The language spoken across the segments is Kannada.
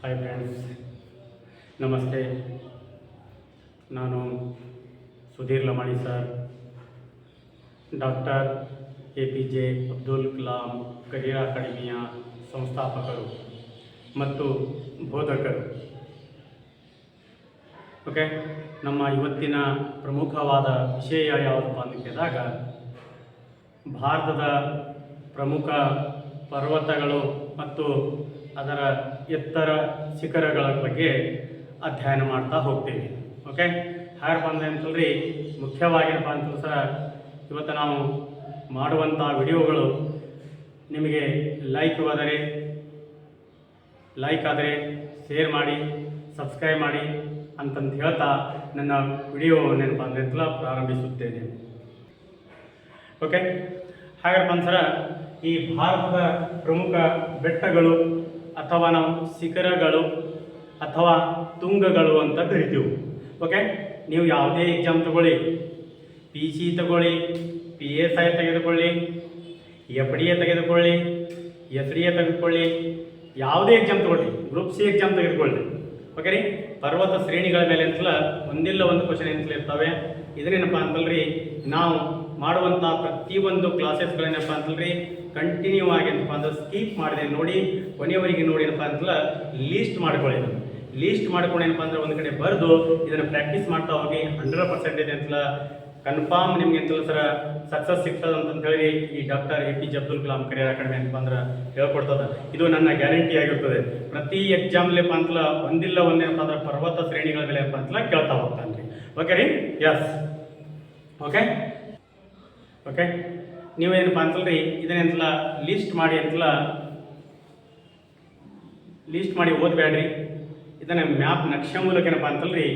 ಹಾಯ್ ಫ್ರೆಂಡ್ಸ್, ನಮಸ್ತೆ. ನಾನು Sudhir Lamani sir, doctor APJ Abdul Kalam career ಅಕಾಡೆಮಿಯ ಸಂಸ್ಥಾಪಕರು ಮತ್ತು ಬೋಧಕರು. ಓಕೆ, ನಮ್ಮ ಇವತ್ತಿನ ಪ್ರಮುಖವಾದ ವಿಷಯ ಯಾವುದಪ್ಪ ಅಂತ ಕೇಳಿದಾಗ, ಭಾರತದ ಪ್ರಮುಖ ಪರ್ವತಗಳು ಮತ್ತು ಅದರ ಎತ್ತರ ಶಿಖರಗಳ ಬಗ್ಗೆ ಅಧ್ಯಯನ ಮಾಡ್ತಾ ಹೋಗ್ತೀವಿ. ಓಕೆ, ಹಾಗೆ ಬಂದ ಅಂತಲ್ರಿ, ಮುಖ್ಯವಾಗಿರಪ್ಪ ಅಂತ ಸರ ಇವತ್ತು ನಾವು ಮಾಡುವಂಥ ವಿಡಿಯೋಗಳು ನಿಮಗೆ ಲೈಕ್ ಆದರೆ ಶೇರ್ ಮಾಡಿ, ಸಬ್ಸ್ಕ್ರೈಬ್ ಮಾಡಿ ಅಂತಂದು ಹೇಳ್ತಾ ನನ್ನ ವಿಡಿಯೋ ನೆನಪ ಅಂತಲ್ಲ ಪ್ರಾರಂಭಿಸುತ್ತೇನೆ. ಓಕೆ, ಹಾಗಪ್ಪ ಸರ ಈ ಭಾರತದ ಪ್ರಮುಖ ಬೆಟ್ಟಗಳು ಅಥವಾ ನಾವು ಶಿಖರಗಳು ಅಥವಾ ತುಂಗಗಳು ಅಂತ ಕರಿತೀವಿ. ಓಕೆ, ನೀವು ಯಾವುದೇ ಎಕ್ಸಾಮ್ ತಗೊಳ್ಳಿ, PC ತಗೊಳ್ಳಿ, PSI ತೆಗೆದುಕೊಳ್ಳಿ, FDA ತೆಗೆದುಕೊಳ್ಳಿ, SDA ತೆಗೆದುಕೊಳ್ಳಿ, ಯಾವುದೇ ಎಕ್ಸಾಮ್ ತಗೊಳ್ಳಿ, ಗ್ರೂಪ್ C ಎಕ್ಸಾಮ್ ತೆಗೆದುಕೊಳ್ಳಿ. ಓಕೆ ರೀ, ಪರ್ವತ ಶ್ರೇಣಿಗಳ ಮೇಲೆ ಅಂತಲ್ಲ ಒಂದಿಲ್ಲ ಒಂದು ಕ್ವಶನ್ ಅಂತಲೇ ಇರ್ತವೆ. ಇದನ್ನೇನಪ್ಪ ಅಂತಲ್ರಿ, ನಾವು ಮಾಡುವಂಥ ಪ್ರತಿಯೊಂದು ಕ್ಲಾಸಸ್ಗಳೇನಪ್ಪ ಅಂತಲ್ರಿ ಕಂಟಿನ್ಯೂ ಆಗಿ ಏನಪ್ಪ ಅಂದ್ರೆ ಸ್ಕಿಪ್ ಮಾಡಿದೆ ನೋಡಿ, ಕೊನೆಯವರೆಗೆ ನೋಡಿ ಏನಪ್ಪ ಅಂತಲ್ಲ ಲೀಸ್ಟ್ ಮಾಡ್ಕೊಳ್ಳಿ. ಲೀಸ್ಟ್ ಮಾಡ್ಕೊಂಡು ಏನಪ್ಪ ಅಂದ್ರೆ ಒಂದು ಕಡೆ ಬರೆದು ಇದನ್ನು ಪ್ರಾಕ್ಟೀಸ್ ಮಾಡ್ತಾ ಹೋಗಿ 100% ಅಂತಲ್ಲ ಕನ್ಫರ್ಮ್ ನಿಮ್ಗೆ ಅಂತಲ್ಲ ಸರ ಸಕ್ಸಸ್ ಸಿಗ್ತದೆ ಅಂತಂತ ಹೇಳಿ ಈ doctor APJ Abdul Kalam career academy ಏನಪ್ಪ ಅಂದ್ರೆ ಹೇಳ್ಕೊಡ್ತದೆ. ಇದು ನನ್ನ ಗ್ಯಾರಂಟಿ ಆಗಿರ್ತದೆ. ಪ್ರತಿ ಎಕ್ಸಾಮ್ಲೇಪ್ಪ ಅಂತಲ್ಲ ಒಂದಿಲ್ಲ ಒಂದೇನಪ್ಪ ಅಂದ್ರೆ ಪರ್ವತ ಶ್ರೇಣಿಗಳ ಮೇಲೆ ಏನಪ್ಪ ಅಂತಲ್ಲ ಕೇಳ್ತಾ ಹೋಗ್ತಾನೆ ರೀ. ಓಕೆ ರೀ, ಎಸ್. ಓಕೆ, ನೀವೇನಪ್ಪ ಅಂತಲ್ರಿ ಇದನ್ನೆಂತಲ್ಲ ಲೀಸ್ಟ್ ಮಾಡಿ ಓದಬೇಡ್ರಿ. ಇದನ್ನು ಮ್ಯಾಪ್ ನಕ್ಷೆ ಮೂಲಕ ಏನಪ್ಪ ಅಂತಲ್ರಿ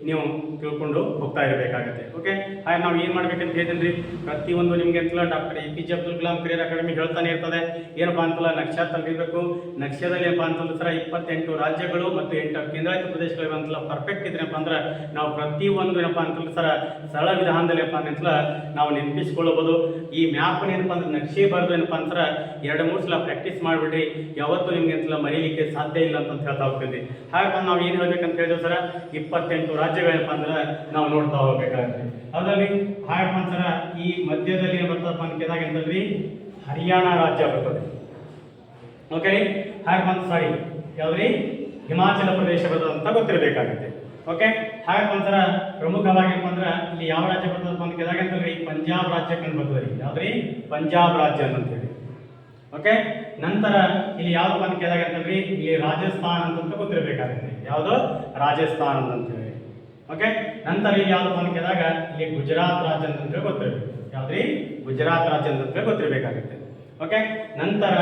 ನೀವು ತಿಳ್ಕೊಂಡು ಹೋಗ್ತಾ ಇರಬೇಕಾಗತ್ತೆ. ಓಕೆ, ಹಾಗೆ ನಾವು ಏನು ಮಾಡ್ಬೇಕಂತ ಹೇಳ್ತೀನಿ ರೀ, ಪ್ರತಿಯೊಂದು ನಿಮಗೆ ಅಂತಲ್ಲ doctor APJ Abdul Kalam career academy ಹೇಳ್ತಾನೆ ಇರ್ತದೆ. ಏನಪ್ಪ ಅಂತಲ್ಲ ನಕ್ಷೆ ತೆಗಿಬೇಕು. ನಕ್ಷೆದಲ್ಲಿ ಏನಪ್ಪ ಅಂತಂದ್ರೆ ಸರ 28 ರಾಜ್ಯಗಳು ಮತ್ತು 8 ಕೇಂದ್ರಾಡಳಿತ ಪ್ರದೇಶಗಳು ಅಂತಲ್ಲ ಪರ್ಫೆಕ್ಟ್ ಇದ್ರಪ್ಪ ಅಂದ್ರೆ ನಾವು ಪ್ರತಿಯೊಂದು ಏನಪ್ಪ ಅಂತಂದ್ರೆ ಸರ ಸರಳ ವಿಧಾನದಲ್ಲಿ ಏನಪ್ಪ ಅಂತಲ್ಲ ನಾವು ನೆನಪಿಸ್ಕೊಳ್ಳಬಹುದು. ಈ ಮ್ಯಾಪ್ ಏನಪ್ಪ ಅಂದ್ರೆ ನಕ್ಷೆ ಬರೆದು ಏನಪ್ಪ ಅಂದ್ರೆ 2-3 ಸಲ ಪ್ರಾಕ್ಟೀಸ್ ಮಾಡಿಬಿಡ್ರಿ, ಯಾವತ್ತೂ ನಿಮ್ಗೆ ಅಂತಲ್ಲ ಮರೀಲಿಕ್ಕೆ ಸಾಧ್ಯ ಇಲ್ಲ ಅಂತ ಹೇಳ್ತಾ ಹೋಗ್ತೀವಿ. ಹಾಗೆ ನಾವು ಏನು ಹೇಳ್ಬೇಕಂತ ಹೇಳಿದ್ರೆ ಸರ 28 ರಾಜ್ಯಗಳೇನಪ್ಪ ಅಂದ್ರೆ ನಾವು ನೋಡ್ತಾ ಹೋಗ್ಬೇಕಾಗುತ್ತೆ. ಅದರಲ್ಲಿ ಹಾಗಪ್ಪ ಸರ ಈ ಮಧ್ಯದಲ್ಲಿ ಏನು ಬರ್ತದಪ್ಪ ಅಂತ ಕೇಳಿದಾಗ ಅಂತಂದ್ರಿ ಹರಿಯಾಣ ರಾಜ್ಯ ಬರ್ತದೆ. ಓಕೆ, ಹಾಗೆ ಸಾರಿ ಯಾವ್ದ್ರಿ ಹಿಮಾಚಲ ಪ್ರದೇಶ ಬರ್ತದೆ ಅಂತ ಗೊತ್ತಿರಬೇಕಾಗುತ್ತೆ. ಓಕೆ, ಹಾಗಪ್ಪ ಸರ ಪ್ರಮುಖವಾಗಿಪ್ಪ ಅಂದ್ರೆ ಇಲ್ಲಿ ಯಾವ ರಾಜ್ಯ ಬರ್ತದಪ್ಪ ಅಂತ ಕೇಳಿದಾಗ ಅಂತಂದ್ರಿ ಪಂಜಾಬ್ ರಾಜ್ಯ ಕಂಡು ಬರ್ತದೆ ರೀ. ಯಾವ್ದ್ರಿ ಪಂಜಾಬ್ ರಾಜ್ಯ ಅಂತೇಳಿ. ಓಕೆ, ನಂತರ ಇಲ್ಲಿ ಯಾವ್ದಪ್ಪ ಅಂತ ಕೇಳಿದಾಗ ಅಂತಂದ್ರಿ ಇಲ್ಲಿ ರಾಜಸ್ಥಾನ್ ಅಂತ ಗೊತ್ತಿರಬೇಕಾಗುತ್ತೆ. ಯಾವುದು ರಾಜಸ್ಥಾನ್ ಅಂತೇಳಿ. ಓಕೆ, ನಂತರ ಇಲ್ಲಿ ಯಾವ್ದಪ್ಪ ಅಂತ ಕೇಳಿದಾಗ ಇಲ್ಲಿ ಗುಜರಾತ್ ರಾಜ್ಯ ಅಂತಂದ್ರೆ ಗೊತ್ತಿರಬೇಕು. ಯಾವ್ದ್ರಿ ಗುಜರಾತ್ ರಾಜ್ಯ ಅಂತಂದ್ರೆ ಗೊತ್ತಿರಬೇಕಾಗುತ್ತೆ. ಓಕೆ, ನಂತರ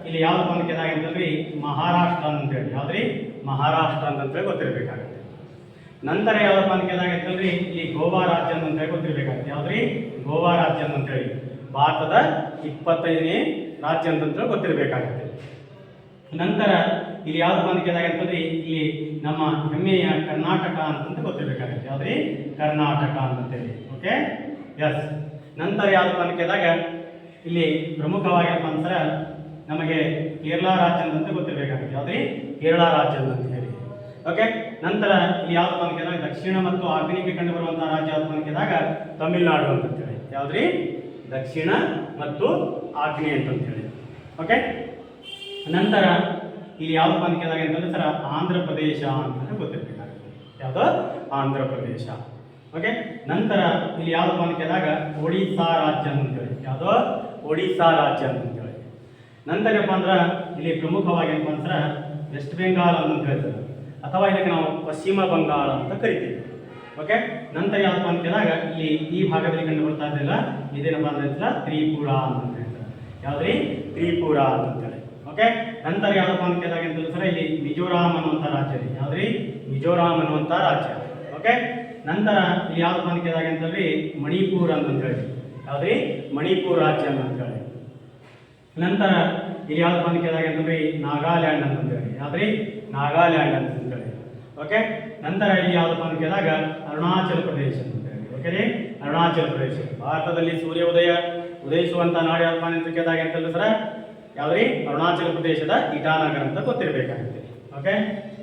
ಇಲ್ಲಿ ಯಾವ್ದಪ್ಪ ಅಂತ ಕೇಳಿದಾಗ ಅಂತಂದ್ರಿ ಮಹಾರಾಷ್ಟ್ರ ಅಂತೇಳಿ. ಯಾವ್ದ್ರಿ ಮಹಾರಾಷ್ಟ್ರ ಅಂತಂದ್ರೆ ಗೊತ್ತಿರಬೇಕಾಗುತ್ತೆ. ನಂತರ ಯಾವ್ದಪ್ಪ ಅಂತ ಕೇಳಿದಾಗ ಅಂತಂದ್ರಿ ಇಲ್ಲಿ ಗೋವಾ ರಾಜ್ಯ ಅಂತಂದ್ರೆ ಗೊತ್ತಿರಬೇಕಾಗುತ್ತೆ. ಯಾವ್ದ್ರಿ ಗೋವಾ ರಾಜ್ಯ ಅಂತೇಳಿ ಭಾರತದ 25ನೇ ರಾಜ್ಯ ಅಂತಂದ್ರೆ ಗೊತ್ತಿರಬೇಕಾಗುತ್ತೆ. ನಂತರ ಇಲ್ಲಿ ಯಾವ್ದಪ್ಪ ಅಂತ ಕೇಳಿದಾಗ ಅಂತಂದ್ರೆ ಇಲ್ಲಿ ನಮ್ಮ ಹೆಮ್ಮೆಯ ಕರ್ನಾಟಕ ಅಂತಂತ ಗೊತ್ತಿರಬೇಕಾಗುತ್ತೆ. ಯಾವ್ದ್ರಿ ಕರ್ನಾಟಕ ಅಂತೇಳಿ. Okay, yes. ನಂತರ ಯಾವ್ದಪ್ಪ ಅಂತ ಕೇಳಿದಾಗ ಇಲ್ಲಿ ಪ್ರಮುಖವಾಗಿರಪ್ಪ ಅಂತರ ನಮಗೆ ಕೇರಳ ರಾಜ್ಯ ಅಂತ ಗೊತ್ತಿರಬೇಕಾಗುತ್ತೆ. ಯಾವ್ದ್ರಿ ಕೇರಳ ರಾಜ್ಯ ಅಂತ ಹೇಳಿ. ಓಕೆ, ನಂತರ ಇಲ್ಲಿ ಯಾವ್ದಪ್ಪ ಅಂತ ಕೇಳಿದಾಗ ದಕ್ಷಿಣ ಮತ್ತು ಆಗ್ನೇಯಕ್ಕೆ ಕಂಡು ಬರುವಂತಹ ರಾಜ್ಯ ಯಾವ್ದಪ್ಪ ಅಂತ ಕೇಳಿದಾಗ ತಮಿಳುನಾಡು ಅಂತೇಳಿ. ಯಾವ್ದ್ರಿ ದಕ್ಷಿಣ ಮತ್ತು ಆಗ್ನೇಯ ಅಂತೇಳಿ. ಓಕೆ, ನಂತರ ಇಲ್ಲಿ ಯಾವ್ದಪ್ಪ ಅಂತ ಕೇಳಿದಾಗ ಅಂತಂದ್ರೆ ಸರ ಆಂಧ್ರ ಪ್ರದೇಶ ಅಂತ ಗೊತ್ತಿರಬೇಕಾಗುತ್ತೆ. ಯಾವುದು ಆಂಧ್ರ ಪ್ರದೇಶ. ಓಕೆ, ನಂತರ ಇಲ್ಲಿ ಯಾವ್ದಪ್ಪ ಅಂತ ಕೇಳಿದಾಗ ಒಡಿಸ್ಸಾ ರಾಜ್ಯ ಅಂತೇಳಿ. ಯಾವುದು ಒಡಿಸ್ಸಾ ರಾಜ್ಯ ಅಂತೇಳಿ. ನಂತರ ಏನಪ್ಪ ಅಂದ್ರೆ ಇಲ್ಲಿ ಪ್ರಮುಖವಾಗಿ ಏನಪ್ಪ ಅಂದ್ರೆ ವೆಸ್ಟ್ ಬೆಂಗಾಲ್ ಅಂತ ಹೇಳ್ತಾರೆ, ಅಥವಾ ಇದಕ್ಕೆ ನಾವು ಪಶ್ಚಿಮ ಬಂಗಾಳ ಅಂತ ಕರಿತೀವಿ. ಓಕೆ, ನಂತರ ಯಾವ್ದಪ್ಪ ಅಂತ ಕೇಳಿದಾಗ ಇಲ್ಲಿ ಈ ಭಾಗದಲ್ಲಿ ಕಂಡು ಬರ್ತಾ ಇದ್ದಿಲ್ಲ ಇದೇನಪ್ಪ ಅಂದ್ರೆ ತ್ರಿಪುರ ಅಂತ ಹೇಳ್ತಾರೆ. ಯಾವ್ದ್ರಿ ತ್ರಿಪುರ ಅಂತೇಳಿ. ಓಕೆ, ನಂತರ ಯಾವ್ದಪ್ಪ ಅಂತ ಕೇಳಿದಾಗ ಅಂತಂದ್ರೆ ಸರ ಇಲ್ಲಿ ಮಿಜೋರಾಂ ಅನ್ನುವಂಥ ರಾಜ್ಯ ಇದೆ. ಯಾವ್ದ್ರಿ ಮಿಜೋರಾಂ ಅನ್ನುವಂಥ ರಾಜ್ಯ. ಓಕೆ, ನಂತರ ಇಲ್ಲಿ ಯಾವ್ದಪ್ಪ ಅಂತ ಕೇಳಿದಾಗ ಅಂತಂದ್ರೆ ಮಣಿಪುರ್ ಅಂತ ಹೇಳಿ. ಯಾವ್ದ್ರಿ ಮಣಿಪುರ್ ರಾಜ್ಯ ಅಂತ ಹೇಳಿ. ನಂತರ ಇಲ್ಲಿ ಯಾವ್ದಪ್ಪ ಅಂತ ಕೇಳಿದಾಗ ಅಂತಂದ್ರೆ ನಾಗಾಲ್ಯಾಂಡ್ ಅಂತ ಹೇಳಿ. ಯಾವ್ದ್ರಿ ನಾಗಾಲ್ಯಾಂಡ್ ಅಂತ ಹೇಳಿ. ಓಕೆ, ನಂತರ ಇಲ್ಲಿ ಯಾವ್ದಪ್ಪ ಅಂತ ಕೇಳಿದಾಗ ಅರುಣಾಚಲ ಪ್ರದೇಶ ಅಂತ ಹೇಳಿ. ಓಕೆ ರೀ, ಅರುಣಾಚಲ ಪ್ರದೇಶ ಭಾರತದಲ್ಲಿ ಸೂರ್ಯ ಉದಯಿಸುವಂತ ನಾಡು ಯಾವ್ದಪ್ಪ ಅಂತ ಕೇಳಿದಾಗ ಅಂತಂದ್ರೆ ಸರ ಯಾವ್ದ್ರಿ ಅರುಣಾಚಲ ಪ್ರದೇಶದ ಇಟಾನಗರ್ ಅಂತ ಗೊತ್ತಿರಬೇಕಾಗುತ್ತೆ. ಓಕೆ.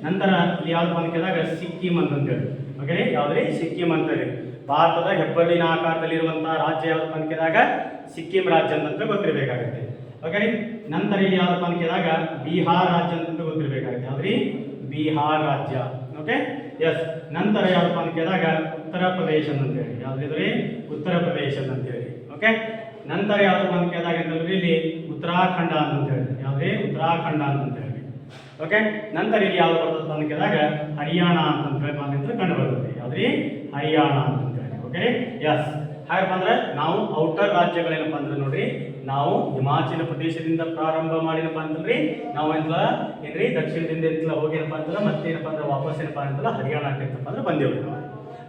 ನಂತರ ಇಲ್ಲಿ ಯಾವ್ದಪ್ಪ ಅಂತ ಕೇಳಿದಾಗ ಸಿಕ್ಕಿಂ ಅಂತಂತೇಳಿ. ಓಕೆ, ಯಾವ್ದ್ರಿ ಸಿಕ್ಕಿಂ ಅಂತೇಳಿ ಭಾರತದ ಹೆಬ್ಬೆರಳಿನ ಆಕಾರದಲ್ಲಿರುವಂತಹ ರಾಜ್ಯ ಯಾವ್ದಪ್ಪ ಅಂತ ಕೇಳಿದಾಗ ಸಿಕ್ಕಿಂ ರಾಜ್ಯ ಅಂತ ಗೊತ್ತಿರಬೇಕಾಗುತ್ತೆ. ಓಕೆ. ನಂತರ ಇಲ್ಲಿ ಯಾವ್ದಪ್ಪ ಅಂತ ಕೇಳಿದಾಗ ಬಿಹಾರ್ ರಾಜ್ಯ ಅಂತ ಗೊತ್ತಿರಬೇಕಾಗುತ್ತೆ. ಯಾವ್ದ್ರಿ ಬಿಹಾರ್ ರಾಜ್ಯ. Okay, yes. ನಂತರ ಯಾವ್ದಪ್ಪ ಅಂತ ಕೇಳಿದಾಗ ಉತ್ತರ ಪ್ರದೇಶ ಅಂತೇಳಿ. ಯಾವ್ದಿದ್ರಿ ಉತ್ತರ ಪ್ರದೇಶ ಅಂತೇಳಿ. ಓಕೆ. ನಂತರ ಯಾವ್ದಪ್ಪ ಅಂತ ಕೇಳಿದಾಗ ಅಂತಂದ್ರೆ ಇಲ್ಲಿ ಉತ್ತರಾಖಂಡ ಅಂತೇಳಿ. ಯಾವ್ದ್ರಿ ಉತ್ತರಾಖಂಡ ಅಂತೇಳಿ. ಓಕೆ. ನಂತರ ಇಲ್ಲಿ ಯಾವ್ದು ಬರ್ತದೆ ಅಂತ ಕೇಳಿದಾಗ ಹರಿಯಾಣ ಅಂತೇಳಿ ಕಂಡು ಬರ್ತದೆ. ಯಾವ್ದ್ರಿ ಹರಿಯಾಣ ಅಂತೇಳಿ. Okay, S. ಹಾಗಪ್ಪ ಅಂದ್ರೆ ನಾವು ಔಟರ್ ರಾಜ್ಯಗಳೇನಪ್ಪ ಅಂದ್ರೆ ನೋಡ್ರಿ, ನಾವು ಹಿಮಾಚಲ ಪ್ರದೇಶದಿಂದ ಪ್ರಾರಂಭ ಮಾಡಿನಪ್ಪ ಅಂತಂದ್ರಿ ನಾವು ಏನ್ರಿ ದಕ್ಷಿಣದಿಂದ ಎಂತಲ ಹೋಗಿನಪ್ಪ ಅಂತಂದ್ರೆ ಮತ್ತೇನಪ್ಪ ಅಂದ್ರೆ ವಾಪಸ್ ಏನಪ್ಪ ಅಂತಂದ್ರೆ ಹರಿಯಾಣಕ್ಕೆ ಅಂತಪ್ಪ ಅಂದ್ರೆ ಬಂದೇವ್ರಿ ನಾವು.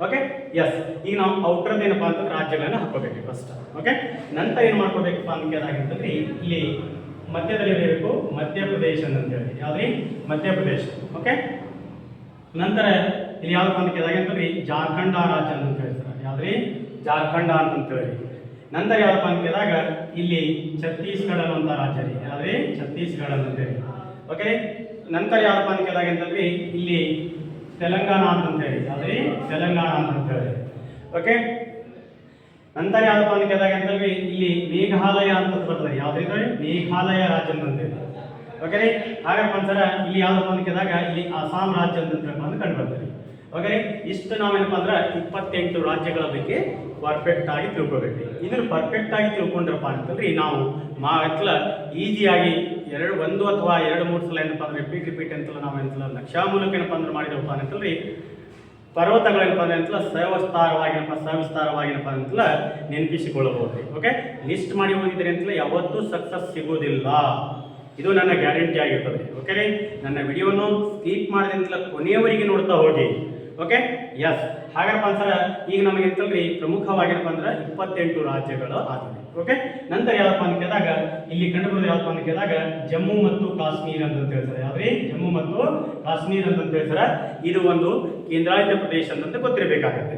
Okay, yes. ಈಗ ನಾವು ಔಟರ್ದ ಏನಪ್ಪ ಅಂತಂದ್ರೆ ರಾಜ್ಯಗಳನ್ನ ಹಾಕೋಬೇಕು ಫಸ್ಟ್. ಓಕೆ. ನಂತರ ಏನು ಮಾಡ್ಕೋಬೇಕಪ್ಪ ಅಂತ ಕೇಳಿದಾಗಂತಂದ್ರಿ ಇಲ್ಲಿ ಮಧ್ಯದಲ್ಲಿ ಇರಬೇಕು ಮಧ್ಯಪ್ರದೇಶ ಅಂತೇಳಿ. ಯಾವ್ದ್ರಿ ಮಧ್ಯಪ್ರದೇಶ. ಓಕೆ. ನಂತರ ಇಲ್ಲಿ ಯಾವ್ದಪ್ಪ ಅಂತ ಕೇಳಿದಾಗಂತಂದ್ರಿ ಜಾರ್ಖಂಡ ರಾಜ್ಯ ಅಂತ ಹೇಳ್ತಾರೆ. ಯಾವ್ದ್ರಿ ಜಾರ್ಖಂಡ ಅಂತೇಳಿ. ನಂತರ ಯಾವ್ದಪ್ಪ ಅಂತ ಕೇಳಿದಾಗ ಇಲ್ಲಿ ಛತ್ತೀಸ್ಗಢ ಅನ್ನುವಂಥ ರಾಜ್ಯ ರೀ. ಯಾವ್ದ್ರಿ ಛತ್ತೀಸ್ಗಢ ಅಂತೇಳಿ. ಓಕೆ. ನಂತರ ಯಾವ್ದಪ್ಪ ಅಂತ ಕೇಳಿದಾಗ ಅಂತಂದ್ರಿ ಇಲ್ಲಿ ತೆಲಂಗಾಣ ಅಂತೇಳಿ. ಯಾವ್ದ್ರಿ ತೆಲಂಗಾಣ ಅಂತೇಳಿ. ಓಕೆ. ನಂತರ ಯಾವ್ದಪ್ಪ ಅಂತ ಕೇಳಿದಾಗ ಅಂತಂದ್ರೆ ಇಲ್ಲಿ ಮೇಘಾಲಯ ಅಂತ ಬರ್ತದೆ. ಯಾವ್ದ್ರಿ ಮೇಘಾಲಯ ರಾಜ್ಯ ಅಂತೇಳಿ. ಓಕೆ. ಹಾಗಪ್ಪ ಅಂತಾರ ಇಲ್ಲಿ ಯಾವ್ದಪ್ಪ ಅಂತ ಕೇಳಿದಾಗ ಇಲ್ಲಿ ಅಸ್ಸಾಂ ರಾಜ್ಯ ಅಂತ ಕಂಡು ಬರ್ತದೆ. ಓಕೆ. ಇಷ್ಟು ನಾವೇನಪ್ಪ ಅಂದ್ರೆ 28 ರಾಜ್ಯಗಳ ಬಗ್ಗೆ ಪರ್ಫೆಕ್ಟ್ ಆಗಿ ತಿಳ್ಕೊಬೇಕು. ಇದನ್ನು ಪರ್ಫೆಕ್ಟ್ ಆಗಿ ತಿಳ್ಕೊಂಡ್ರಪ್ಪ ಅಂತಂದ್ರೆ ನಾವು ಈಸಿಯಾಗಿ ಒಂದು ಅಥವಾ 2-3 ಸಲ ಏನಪ್ಪ ಅಂದ್ರೆ ರಿಪೀಟ್ ಅಂತಲ್ಲ ನಾವು ಏನಲ್ಲ ನಕ್ಷಾ ಮೂಲಕ ಏನಪ್ಪ ಅಂದ್ರೆ ಮಾಡಿದವಪ್ಪ ಅಂತಂದ್ರೆ ಪರ್ವತಗಳೇನಪ್ಪ ಅಂತಲ್ಲ ಸವಿಸ್ತಾರವಾಗಿನಪ್ಪ ಅಂತಲ್ಲ ನೆನಪಿಸಿಕೊಳ್ಳಬಹುದು. ಓಕೆ. ಲಿಸ್ಟ್ ಮಾಡಿ ಹೋಗಿದ್ರೆ ಅಂತಲ್ಲ ಯಾವತ್ತೂ ಸಕ್ಸಸ್ ಸಿಗೋದಿಲ್ಲ, ಇದು ನನ್ನ ಗ್ಯಾರಂಟಿ ಆಗಿರ್ತದೆ. ಓಕೆ. ನನ್ನ ವಿಡಿಯೋನು ಸ್ಕಿಪ್ ಮಾಡದಂತಲ್ಲ ಕೊನೆಯವರೆಗೆ ನೋಡ್ತಾ ಹೋಗಿ. Okay, S. ಹಾಗಪ್ಪ ಅಂತಾರ ಈಗ ನಮಗೆ ಎಂತಲ್ರಿ ಪ್ರಮುಖವಾಗಿರಪ್ಪ ಅಂದ್ರೆ 28 ರಾಜ್ಯಗಳು ಆಗಿವೆ. ಓಕೆ. ನಂತರ ಯಾವಪ್ಪ ಅಂತ ಕೇಳಿದಾಗ ಇಲ್ಲಿ ಕಂಡುಬರೋದು ಯಾವಪ್ಪ ಅಂತ ಕೇಳಿದಾಗ ಜಮ್ಮು ಮತ್ತು ಕಾಶ್ಮೀರ ಅಂತ ಹೇಳ್ತಾರೆ. ಯಾವ್ರಿ ಜಮ್ಮು ಮತ್ತು ಕಾಶ್ಮೀರ ಅಂತ ಹೇಳ್ತಾರೆ. ಇದು ಒಂದು ಕೇಂದ್ರಾಡಳಿತ ಪ್ರದೇಶ ಅಂತ ಗೊತ್ತಿರಬೇಕಾಗತ್ತೆ.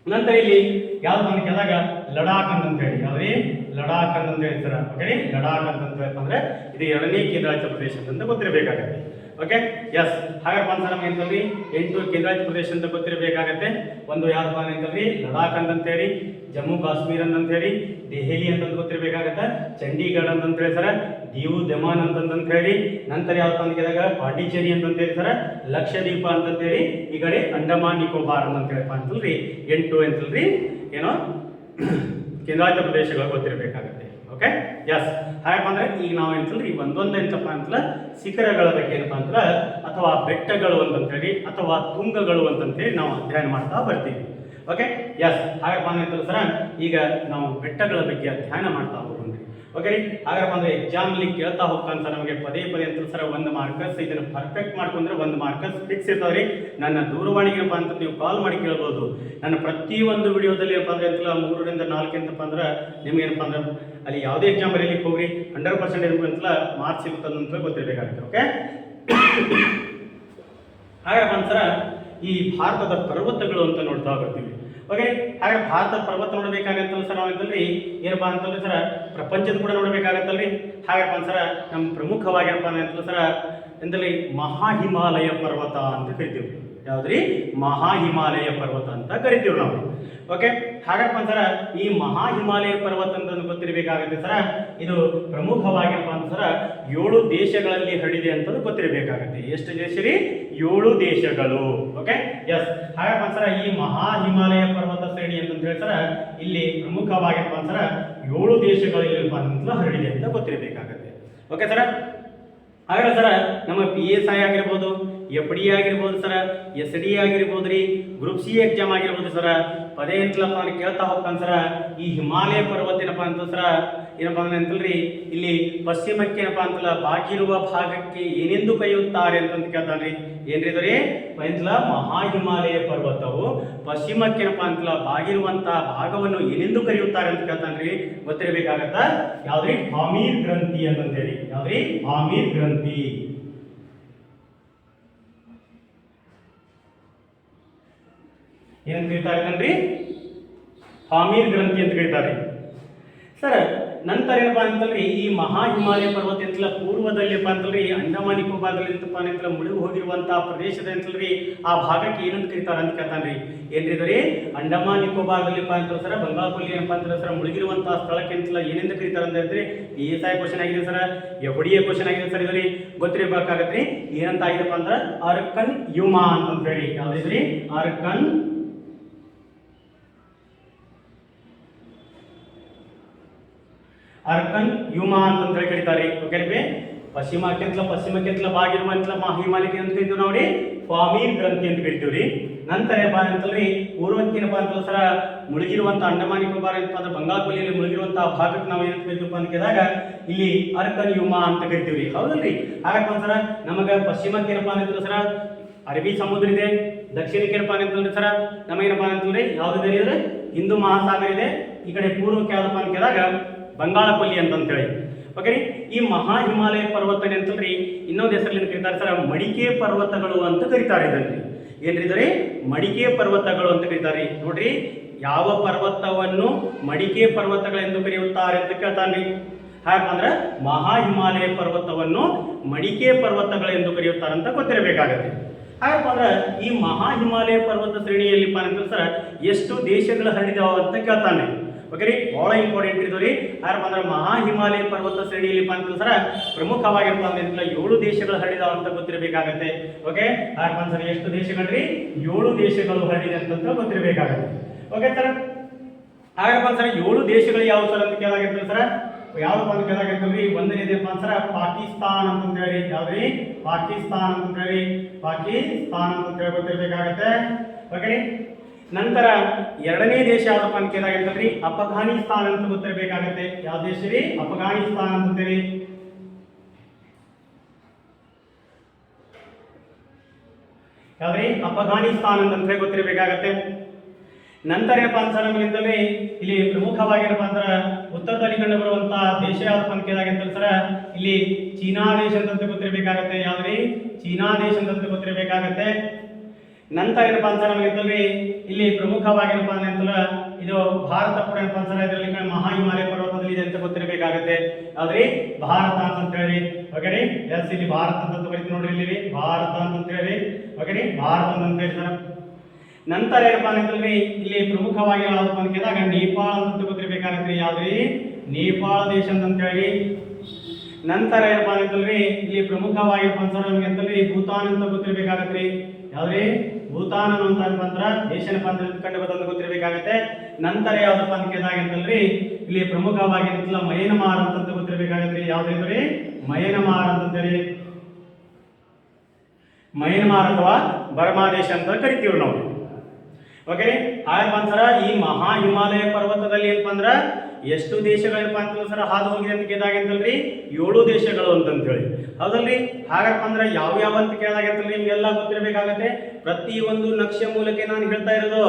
ನಂತರ ಇಲ್ಲಿ ಯಾವ್ದಪ್ಪ ಅಂತ ಕೇಳಿದಾಗ ಲಡಾಖ್ ಅಂತ ಹೇಳಿ. ಯಾವ್ರಿ ಲಡಾಖ್ ಅಂತ ಹೇಳ್ತಾರೆ. ಓಕೆ. ಲಡಾಖ್ ಅಂತ ಅಂದ್ರೆ ಇದು 2ನೇ ಕೇಂದ್ರಾಡಳಿತ ಪ್ರದೇಶ ಅಂತ ಗೊತ್ತಿರಬೇಕಾಗತ್ತೆ. Okay, S. ಹಾಗಪ್ಪ ಅಂತ ನಮ್ಗೆ ಎಂತಲ್ರಿ 8 ಕೇಂದ್ರಾಡಳಿತ ಪ್ರದೇಶ ಅಂತ ಗೊತ್ತಿರಬೇಕಾಗತ್ತೆ. ಒಂದು ಯಾವ್ದಪ್ಪ ಅಂತಂದ್ರಿ ಲಡಾಖ್ ಅಂತೇಳಿ, ಜಮ್ಮು ಕಾಶ್ಮೀರ ಅಂತ ಹೇಳಿ, ದೆಹಲಿ ಅಂತ ಗೊತ್ತಿರಬೇಕಾಗತ್ತೆ, ಚಂಡೀಗಢ ಅಂತ ಹೇಳಿ ಸರ, ದೀವು ದಮನ್ ಅಂತ ಹೇಳಿ. ನಂತರ ಯಾವಪ್ಪ ಅಂತ ಕೇಳಿದಾಗ ಪಾಂಡಿಚೇರಿ ಅಂತ ಹೇಳಿ ಸರ, ಲಕ್ಷದ್ವೀಪ ಅಂತೇಳಿ, ಈ ಕಡೆ ಅಂಡಮಾನ್ ನಿಕೋಬಾರ್ ಅಂತ ಹೇಳಪ್ಪ ಅಂತಲ್ರಿ 8 ಅಂತಲ್ರಿ ಏನೋ ಕೇಂದ್ರಾಡಳಿತ ಪ್ರದೇಶಗಳು ಗೊತ್ತಿರಬೇಕಾಗತ್ತೆ. Okay, S. ಹಾಗಪ್ಪ ಅಂದ್ರೆ ಈಗ ನಾವು ಎಂತಲ್ರಿ ಒಂದೊಂದು ಎಂತಪ್ಪ ಅಂತಲ್ಲ ಶಿಖರಗಳ ಬಗ್ಗೆ ಏನಪ್ಪ ಅಂತಂದ್ರೆ ಅಥವಾ ಬೆಟ್ಟಗಳು ಅಂತಂತೇಳಿ ಅಥವಾ ತುಂಗಗಳು ಅಂತಂತೇಳಿ ನಾವು ಅಧ್ಯಯನ ಮಾಡ್ತಾ ಬರ್ತೀವಿ. Okay, S. ಹಾಗಪ್ಪ ಅಂದ್ರೆ ಸರ ಈಗ ನಾವು ಬೆಟ್ಟಗಳ ಬಗ್ಗೆ ಅಧ್ಯಯನ ಮಾಡ್ತಾ ಹೋಗೋಣ. ಓಕೆ ರೀ. ಹಾಗಪ್ಪ ಅಂದ್ರೆ ಎಕ್ಸಾಮ್ಲಿ ಕೇಳ್ತಾ ಹೋಗ್ತಂತ ನಮಗೆ ಪದೇ ಅಂತ ಸರ 1 ಮಾರ್ಕಸ್ ಇದನ್ನು ಪರ್ಫೆಕ್ಟ್ ಮಾಡ್ಕೊಂಡ್ರೆ 1 ಮಾರ್ಕಸ್ ಫಿಕ್ಸ್ ಇರ್ತಾವ್ರಿ. ನನ್ನ ದೂರವಾಣಿಗೆ ಏನಪ್ಪ ಅಂತ ನೀವು ಕಾಲ್ ಮಾಡಿ ಕೇಳ್ಬೋದು. ನನ್ನ ಪ್ರತಿಯೊಂದು ವಿಡಿಯೋದಲ್ಲಿ ಏನಪ್ಪ ಅಂದ್ರೆ ಅಂತಲ್ಲ 3 ರಿಂದ 4 ಅಂತಪ್ಪ ಅಂದ್ರೆ ನಿಮ್ಗೆ ಏನಪ್ಪ ಅಂದ್ರೆ ಅಲ್ಲಿ ಯಾವುದೇ ಎಕ್ಸಾಮ್ ಬರೀಲಿಕ್ಕೆ ಹೋಗ್ರಿ 100% ಏನಂತಲ್ಲ ಮಾರ್ಕ್ಸ್ ಸಿಗುತ್ತಂತ ಗೊತ್ತಿರಬೇಕಾಗುತ್ತೆ. ಓಕೆ. ಹಾಗಪ್ಪ ಅಂತಾರ ಈ ಭಾರತದ ಪರ್ವತಗಳು ಅಂತ ನೋಡ್ತಾ ಬರ್ತೀವಿ. ಓಕೆ, ಹಾಗೆ ಭಾರತದ ಪರ್ವತ ನೋಡಬೇಕಾಗತ್ತಲ್ಲ ಸರ್ ನಾವಿದ್ದಲ್ಲಿ ಏನಪ್ಪ ಅಂತಂದ್ರೆ ಸರ ಪ್ರಪಂಚದ ಕೂಡ ನೋಡಬೇಕಾಗತ್ತಲ್ರಿ. ಹಾಗಪ್ಪ ಅಂತಾರ ನಮ್ಮ ಪ್ರಮುಖವಾಗಿರಪ್ಪ ಅಂತಲ್ಲ ಸರ ಎಂದಲ್ಲಿ ಮಹಾ ಹಿಮಾಲಯ ಪರ್ವತ ಅಂತ ಕರಿತೀವಿ. ಯಾವ್ದ್ರಿ ಮಹಾ ಹಿಮಾಲಯ ಪರ್ವತ ಅಂತ ಕರಿತೀವಿ ನಾವು. ಓಕೆ, ಹಾಗಪ್ಪ ಅಂತಾರ ಈ ಮಹಾ ಹಿಮಾಲಯ ಪರ್ವತ ಅಂತ ಗೊತ್ತಿರಬೇಕಾಗುತ್ತೆ ಸರ. ಇದು ಪ್ರಮುಖವಾಗಿರಪ್ಪ ಅಂತ ಸರ 7 ದೇಶಗಳಲ್ಲಿ ಹರಡಿದೆ ಅಂತ ಗೊತ್ತಿರಬೇಕಾಗತ್ತೆ. ಎಷ್ಟು ದೇಶ ರೀ? 7 ದೇಶಗಳು. Okay, S. ಹಾಗಪ್ಪ ಅಂತಾರ ಈ ಮಹಾ ಹಿಮಾಲಯ ಪರ್ವತ ಶ್ರೇಣಿ ಅಂತ ಹೇಳ್ತಾರ ಇಲ್ಲಿ ಪ್ರಮುಖವಾಗಿರಪ್ಪ ಅಂತಾರ 7 ದೇಶಗಳಲ್ಲಿ ಹರಡಿದೆ ಅಂತ ಗೊತ್ತಿರಬೇಕಾಗತ್ತೆ. Okay sir. ಹಾಗಾದ್ರೆ ಸರ ನಮ್ಮ PSI ಆಗಿರ್ಬೋದು, FD ಆಗಿರ್ಬೋದು ಸರ, SD ಆಗಿರ್ಬೋದು ರೀ, ಗ್ರೂಪ್ C ಎಕ್ಸಾಮ್ ಆಗಿರ್ಬೋದು ಸರ, ಪದೇ ಎಂತಲಪ್ಪ ಅಂತ ಕೇಳ್ತಾ ಹೋಗ್ತಾನೆ ಸರ. ಈ ಹಿಮಾಲಯ ಪರ್ವತ ಏನಪ್ಪ ಅಂತ ಸರ ಏನಪ್ಪ ಅಂತಲ್ರಿ ಇಲ್ಲಿ ಪಶ್ಚಿಮಕ್ಕೆ ಏನಪ್ಪ ಅಂತಲ್ಲ ಬಾಗಿರುವ ಭಾಗಕ್ಕೆ ಏನೆಂದು ಕರೆಯುತ್ತಾರೆ ಅಂತ ಕೇಳ್ತಾನ್ರಿ. ಏನ್ರಿ ಇದು ರೀ ಎಂತಲ ಮಹಾ ಹಿಮಾಲಯ ಪರ್ವತವು ಪಶ್ಚಿಮಕ್ಕೆ ಏನಪ್ಪ ಅಂತಲ್ಲ ಬಾಗಿರುವಂತಹ ಭಾಗವನ್ನು ಏನೆಂದು ಕರೆಯುತ್ತಾರೆ ಅಂತ ಕೇಳ್ತಾನ್ರಿ. ಗೊತ್ತಿರಬೇಕಾಗತ್ತ. ಯಾವ್ದ್ರಿ ಪಾಮೀರ್ ಗ್ರಂಥಿ ಅಂತೇಳಿ. ಯಾವ್ದ್ರಿ ಪಾಮೀರ್ ಗ್ರಂಥಿ. ಏನಂತ ಕರೀತಾರೆ ಪಾಮೀರ್ ಗ್ರಂಥಿ ಅಂತ ಕರೀತಾರೆ ಸರ್. ನಂತರ ಏನಪ್ಪಾ ಅಂತಂದ್ರೆ ಈ ಮಹಾ ಹಿಮಾಲಯ ಪರ್ವತ ಅಂತಲ್ಲ ಪೂರ್ವದಲ್ಲಿ ಏನಪ್ಪಾ ಅಂತಂದ್ರೆ ಅಂಡಮಾನ್ ನಿಕೋಬಾರ್ದಲ್ಲಿ ಅಂತಪ್ಪ ಅಂತಲ್ಲ ಮುಳುಗಿ ಹೋಗಿರುವಂತಹ ಪ್ರದೇಶದ ಅಂತಲ್ರಿ ಆ ಭಾಗಕ್ಕೆ ಏನಂತ ಕರೀತಾರ ಅಂತ ಕೇಳ್ತಾನ್ರಿ. ಏನ್ರಿ ಅಂಡಮಾನ್ ನಿಕೋಬಾರ್ದಲ್ಲಿ ಅಂತ ಸರ ಬಂಗಾಳಕೊಲ್ಲಿ ಏನಪ್ಪಾ ಅಂತಂದ್ರೆ ಸರ ಮುಳುಗಿರುವಂತಹ ಸ್ಥಳಕ್ಕೆ ಅಂತಲ್ಲ ಏನೆಂದು ಕರೀತಾರ ಅಂತ ಹೇಳ್ರಿ. PSI ಕ್ವಶನ್ ಆಗಿದೆ ಸರ್, FDA ಕ್ವಶನ್ ಆಗಿದೆ ಸರ್. ಇದ್ರಿ ಗೊತ್ತಿರಬೇಕಾಗತ್ರಿ ಏನಂತ ಆಗಿದಪ್ಪ ಅಂದ್ರ ಅರ್ಕನ್ ಯುಮಾ ಅಂತ ಹೇಳಿ. ಯಾವ್ದಿದ್ರಿ ಅರ್ಕನ್ ಯುಮಾ ಅಂತ ಹೇಳಿ ಕರೀತಾರೆ. ಓಕೆ, ಪಶ್ಚಿಮಕ್ಕೆಂತಲ ಬಾಗಿರುವಂತಲ ಹಿಮಾಲಯಕ್ಕೆ ಅಂತ ಕರಿತೀವಿ ನೋಡಿ ಫಾಮೀರ್ ಗ್ರಂಥಿ ಅಂತ ಕರಿತೀವ್ರಿ. ನಂತರ ಏನಪ್ಪಾ ಅಂತಲ್ರಿ ಪೂರ್ವಕ್ಕೆ ಏನಪ್ಪಾ ಅಂತಲ್ಲ ಸರ ಮುಳುಗಿರುವಂತ ಅಂಡಮಾನ್ ನಿಕೋಬಾರ್ ಏನಪ್ಪಾ ಅಂದ್ರೆ ಬಂಗಾಳಕೊಲ್ಲಿಯಲ್ಲಿ ಮುಳುಗಿರುವಂತಹ ಭಾಗಕ್ಕೆ ನಾವು ಏನಂತ ಕರಿತೀವಪ್ಪ ಅಂತ ಕೇಳಿದಾಗ ಇಲ್ಲಿ ಅರ್ಕನ್ ಯುಮಾ ಅಂತ ಕರಿತೀವ್ರಿ. ಹೌದಲ್ರಿ? ಹಾಗಪ್ಪ ಸರ ನಮಗ ಪಶ್ಚಿಮಕ್ಕೆ ಏನಪ್ಪಾ ಅಂತಂದ್ರೆ ಸರ ಅರಬ್ಬಿ ಸಮುದ್ರ ಇದೆ, ದಕ್ಷಿಣಕ್ಕೆ ಏನಪ್ಪಾ ಅಂತಂದ್ರೆ ಸರ ನಮಗೇನಪ್ಪಾ ಅಂತಂದ್ರೆ ಯಾವ್ದಿದೆ ಅಂದ್ರೆ ಹಿಂದೂ ಮಹಾಸಾಗರ ಇದೆ. ಈ ಕಡೆ ಪೂರ್ವಕ್ಕೆ ಯಾವ್ದಪ್ಪ ಅಂತ ಕೇಳಿದಾಗ ಬಂಗಾಳಕೊಲ್ಲಿ ಅಂತಂತೇಳಿ. ಓಕೆ, ಈ ಮಹಾ ಹಿಮಾಲಯ ಪರ್ವತನೆ ಅಂತಲ್ರಿ ಇನ್ನೊಂದು ಹೆಸರಲ್ಲಿ ಕರೀತಾರೆ ಸರ್ ಮಡಿಕೆ ಪರ್ವತಗಳು ಅಂತ ಕರೀತಾರೆ. ಇದನ್ರಿ ಏನ್ರಿದರೆ ಮಡಿಕೆ ಪರ್ವತಗಳು ಅಂತ ಕರೀತಾರೆ. ನೋಡ್ರಿ, ಯಾವ ಪರ್ವತವನ್ನು ಮಡಿಕೆ ಪರ್ವತಗಳೆಂದು ಕರೆಯುತ್ತಾರೆ ಅಂತ ಕೇಳ್ತಾನ್ರಿ. ಹಾಗಂದ್ರೆ ಮಹಾ ಹಿಮಾಲಯ ಪರ್ವತವನ್ನು ಮಡಿಕೆ ಪರ್ವತಗಳೆಂದು ಕರೆಯುತ್ತಾರೆ ಅಂತ ಗೊತ್ತಿರಬೇಕಾಗತ್ತೆ. ಹಾಗಪ್ಪ ಅಂದ್ರೆ ಈ ಮಹಾ ಹಿಮಾಲಯ ಪರ್ವತ ಶ್ರೇಣಿಯಲ್ಲಿ ಅಂತಂದ್ರೆ ಸರ್ ಎಷ್ಟು ದೇಶಗಳು ಹರಡಿದಾವ ಅಂತ ಕೇಳ್ತಾನೆ. ಓಕೆ ರೀ, ಬಹಳ ಇಂಪಾರ್ಟೆಂಟ್ ಇದ್ರಿ. ಯಾರಪ್ಪ ಅಂದ್ರೆ ಮಹಾ ಹಿಮಾಲಯ ಪರ್ವತ ಶ್ರೇಣಿಯಲ್ಲಿ ಅಂತಂದ್ರೆ ಸರ ಪ್ರಮುಖವಾಗಿರಪ್ಪ ಅಂದ್ರೆ 7 ದೇಶಗಳು ಹರಡಿದಾವ ಅಂತ ಗೊತ್ತಿರಬೇಕಾಗತ್ತೆ. ಓಕೆ, ಯಾರಪ್ಪ ಅಂದ್ರೆ ಎಷ್ಟು ದೇಶಗಳ್ರಿ? 7 ದೇಶಗಳು ಹರಡಿದೆ ಅಂತ ಗೊತ್ತಿರಬೇಕಾಗತ್ತೆ. ಓಕೆ ಸರ್, ಹಾಗಪ್ಪ ಅಂದ್ರೆ 7 ದೇಶಗಳು ಯಾವ ಸರ್ ಅಂತ ಕೇಳಾಗಿರ್ತದೆ ಸರ್. ಯಾವ್ದಪ್ಪ ಅಂತ ಕೇಳಾಗಿರ್ತದ್ರಿ? ಒಂದನೇದಪ್ಪ ಅಂದ್ರೆ ಪಾಕಿಸ್ತಾನ್ ಅಂತ ಹೇಳಿ. ಯಾವ್ದ್ರಿ? ಪಾಕಿಸ್ತಾನ್ ಅಂತ ಹೇಳಿ. ಪಾಕಿಸ್ತಾನ್ ಅಂತ ಹೇಳಿ ಗೊತ್ತಿರಬೇಕಾಗತ್ತೆ. ಓಕೆ, ನಂತರ ಎರಡನೇ ದೇಶ ಯಾವ್ದಪ್ಪ ಅಂತ ಕೇಳಾಗಿರ್ತದ್ರಿ? ಅಫಘಾನಿಸ್ತಾನ್ ಅಂತ ಗೊತ್ತಿರಬೇಕಾಗತ್ತೆ. ಯಾವ ದೇಶ ರೀ? ಅಫಘಾನಿಸ್ತಾನ್ ಅಂತೇಳಿ. ಯಾವ್ದ್ರಿ? ಅಫಘಾನಿಸ್ತಾನ್ ಅಂತ ಗೊತ್ತಿರಬೇಕಾಗತ್ತೆ. ನಂತರ ಏನಪ್ಪಾ ಅಂತ ನಮಗಿಂತಲೇ ಇಲ್ಲಿ ಪ್ರಮುಖವಾಗಿರಪ್ಪ ಅಂದ್ರೆ ಉತ್ತರದಲ್ಲಿ ಕಂಡು ಬರುವಂತಹ ದೇಶ ಯಾವ್ದಪ್ಪ ಅಂತ ಕೇಳಾಗಿರ್ತಲ್ಲ ಸರ ಇಲ್ಲಿ ಚೀನಾ ದೇಶ ಅಂತ ಗೊತ್ತಿರಬೇಕಾಗತ್ತೆ. ಯಾವ್ದ್ರಿ? ಚೀನಾ ದೇಶ ಅಂತ ಗೊತ್ತಿರಬೇಕಾಗತ್ತೆ. ನಂತರ ಏನಪ್ಪಾ ಅಂತ ನಮಗಿಂತಲೇ ಇಲ್ಲಿ ಪ್ರಮುಖವಾಗಿರಪ್ಪ ಅಂತಂದ್ರೆ ಇದು ಭಾರತ ಕೂಡ ಏನಪ್ಪಾ ಅಂತ ಇದರಲ್ಲಿ ಮಹಾ ಹಿಮಾಲಯ ಪರ್ವತದಲ್ಲಿ ಇದೆ ಅಂತ ಗೊತ್ತಿರಬೇಕಾಗತ್ತೆ. ಯಾವ್ದ್ರಿ? ಭಾರತ ಅಂತ ಹೇಳಿ. ಓಕೆ ರೀ, ಎಸ್ ಇಲ್ಲಿ ಭಾರತ ಅಂತ ಬರೀತೀವಿ ನೋಡ್ರಿ. ಇಲ್ಲಿ ಭಾರತ ಅಂತ ಹೇಳಿ. ಓಕೆ ರೀ, ಭಾರತ ಅಂತ ಹೇಳಿ ಸರ್. ನಂತರ ಏನಪ್ಪಾ ಅಂತಂದ್ರೆ ಇಲ್ಲಿ ಪ್ರಮುಖವಾಗಿ ಯಾವ್ದಪ್ಪ ಅಂತ ಕೇಳಿದಾಗ ನೇಪಾಳ ಅಂತ ಗೊತ್ತಿರಬೇಕಾಗತ್ತೆ. ಯಾವ್ದ್ರಿ? ನೇಪಾಳ ದೇಶ ಅಂತ ಹೇಳಿ. ನಂತರ ಏನಪ್ಪಾ ಅಂತಂದ್ರೆ ಇಲ್ಲಿ ಪ್ರಮುಖವಾಗಿರಪ್ಪ ಅಂತಂದ್ರೆ ಭೂತಾನ್ ಅಂತ ಗೊತ್ತಿರಬೇಕಾಗತ್ರಿ. ಯಾವ್ದ್ರಿ? ಭೂತಾನ್ ಅಂತ ದೇಶ ಏನಪ್ಪಾ ಅಂತ ಕಂಡು ಬರ್ತಂತ ಗೊತ್ತಿರಬೇಕಾಗತ್ತೆ. ನಂತರ ಯಾವ್ದಪ್ಪ ಅಂತ ಕೇಳಿದಾಗ ಅಂತಂದ್ರೆ ಇಲ್ಲಿ ಪ್ರಮುಖವಾಗಿ ಮಯನ್ಮಾರ್ ಅಂತ ಗೊತ್ತಿರಬೇಕಾಗತ್ರಿ. ಯಾವ್ದ್ರಿ? ಮಯನ್ಮಾರ್ ಅಂತೇಳಿ. ಮಯನ್ಮಾರ್ ಅಥವಾ ಬರ್ಮಾ ದೇಶ ಅಂತ ಕರಿತೀವಿ ನಾವು. ಓಕೆ, ಹಾಗಂತರ ಈ ಮಹಾ ಹಿಮಾಲಯ ಪರ್ವತದಲ್ಲಿ ಏನಪ್ಪಾ ಅಂದ್ರ ಎಷ್ಟು ದೇಶಗಳಪ್ಪ ಅಂತಂದ್ರೆ ಸರ್ ಹಾದು ಹೋಗಿದೆ ಅಂತ ಕೇಳಿದಾಗ ಅಂತಲ್ರಿ 7 ದೇಶಗಳು ಅಂತಂತೇಳಿ. ಹೌದಲ್ರಿ? ಹಾಗಪ್ಪ ಅಂದ್ರೆ ಯಾವ ಅಂತ ಕೇಳಿದಾಗ ಅಂತಲ್ರಿ ನಿಮ್ಗೆಲ್ಲ ಗೊತ್ತಿರಬೇಕಾಗತ್ತೆ. ಪ್ರತಿಯೊಂದು ನಕ್ಷೆ ಮೂಲಕ ನಾನು ಹೇಳ್ತಾ ಇರೋದು.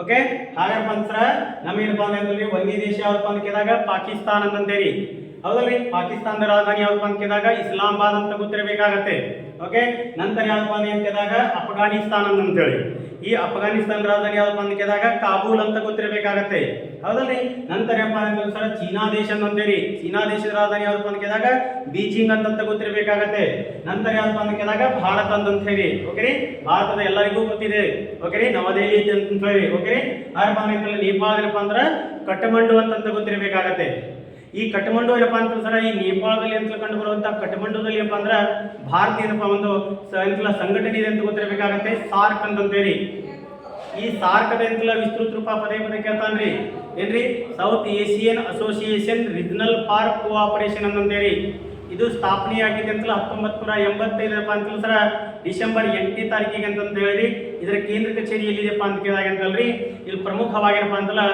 ಓಕೆ, ಹಾಗಪ್ಪ ಅಂತರ ನಮಗೇನಪ್ಪ ಅಂತಂದ್ರೆ ಒಂದೇ ದೇಶ ಯಾವಪ್ಪ ಅಂತ ಕೇಳಿದಾಗ ಪಾಕಿಸ್ತಾನ ಅಂತಂತೇಳಿ. ಹೌದಲ್ರಿ? ಪಾಕಿಸ್ತಾನದ ರಾಜಧಾನಿ ಯಾವಪ್ಪ ಅಂತ ಕೇಳಿದಾಗ ಇಸ್ಲಾಮಾಬಾದ್ ಅಂತ ಗೊತ್ತಿರಬೇಕಾಗತ್ತೆ. ಓಕೆ, ನಂತರ ಯಾವಪ್ಪ ಅಂತ ಕೇಳಿದಾಗ ಅಫಘಾನಿಸ್ತಾನ ಅಂತೇಳಿ. ಈ ಅಫಘಾನಿಸ್ತಾನ ರಾಜಧಾನಿ ಯಾವಪ್ಪ ಅಂತ ಕೇಳಿದಾಗ ಕಾಬೂಲ್ ಅಂತ ಗೊತ್ತಿರಬೇಕಾಗತ್ತೆ. ಹೌದಲ್ರಿ? ನಂತರ ಏನಪ್ಪಾ ಅಂತಂದ್ರೆ ಸರ್ ಚೀನಾ ದೇಶ ಅಂತೇಳಿ. ಚೀನಾ ದೇಶದ ರಾಜಧಾನಿ ಯಾವಪ್ಪ ಅಂತ ಕೇಳಿದಾಗ ಬೀಜಿಂಗ್ ಅಂತ ಗೊತ್ತಿರಬೇಕಾಗತ್ತೆ. ನಂತರ ಯಾವಪ್ಪ ಅಂತ ಕೇಳಿದಾಗ ಭಾರತ ಅಂತ ಹೇಳಿ. ಓಕೆ ರೀ, ಭಾರತದ ಎಲ್ಲರಿಗೂ ಗೊತ್ತಿದೆ. ಓಕೆ ರೀ, ನವದೆಹಲಿ ಅಂತ ಹೇಳಿ. ಓಕೆ ರೀ, ಯಾರಪ್ಪ ಅಂದ್ರೆ ನೇಪಾಳ ಏನಪ್ಪಾ ಅಂದ್ರೆ ಕಠ್ಮಂಡು ಅಂತ ಗೊತ್ತಿರಬೇಕಾಗತ್ತೆ. ಈ ಕಠ್ಮಂಡು ಏನಪ್ಪಾ ಅಂತಂದ್ರೆ ಸರ ಈ ನೇಪಾಳದಲ್ಲಿ ಅಂತ ಕಂಡು ಬರುವಂತಹ ಕಠ್ಮಂಡುದಲ್ಲಿ ಏನಪ್ಪಾ ಅಂದ್ರೆ ಭಾರತ ಏನಪ್ಪಾ ಒಂದು ಸಂಘಟನೆ ಇದೆ ಅಂತ ಗೊತ್ತಿರಬೇಕಾಗತ್ತೆ. ಸಾರ್ಕ್ ಅಂತೇಳಿ. ಈ ಸಾರ್ಕ್ ಅಂತಲ್ಲ ವಿಸ್ತೃತ ರೂಪ ಪದೇ ಕೇಳ್ತಾನ್ರಿ. ಏನ್ರಿ? South Asian association regional for cooperation ಅಂತೇಳಿ. ಇದು ಸ್ಥಾಪನೆಯಾಗಿದೆ ಅಂತ 1985 ಅಂತಂದ್ರೆ ಸರ ಡಿಸೆಂಬರ್ 8ನೇ ತಾರೀಕಿಗೆ ಅಂತ ಹೇಳಿ. ಇದರ ಕೇಂದ್ರ ಕಚೇರಿ ಎಲ್ಲಿದೆಪ್ಪ ಅಂತ ಕೇಳಿದಾಗ ಅಂತಲ್ರಿ ಇಲ್ಲಿ ಪ್ರಮುಖವಾಗಿರಪ್ಪ ಅಂತಲ್ಲ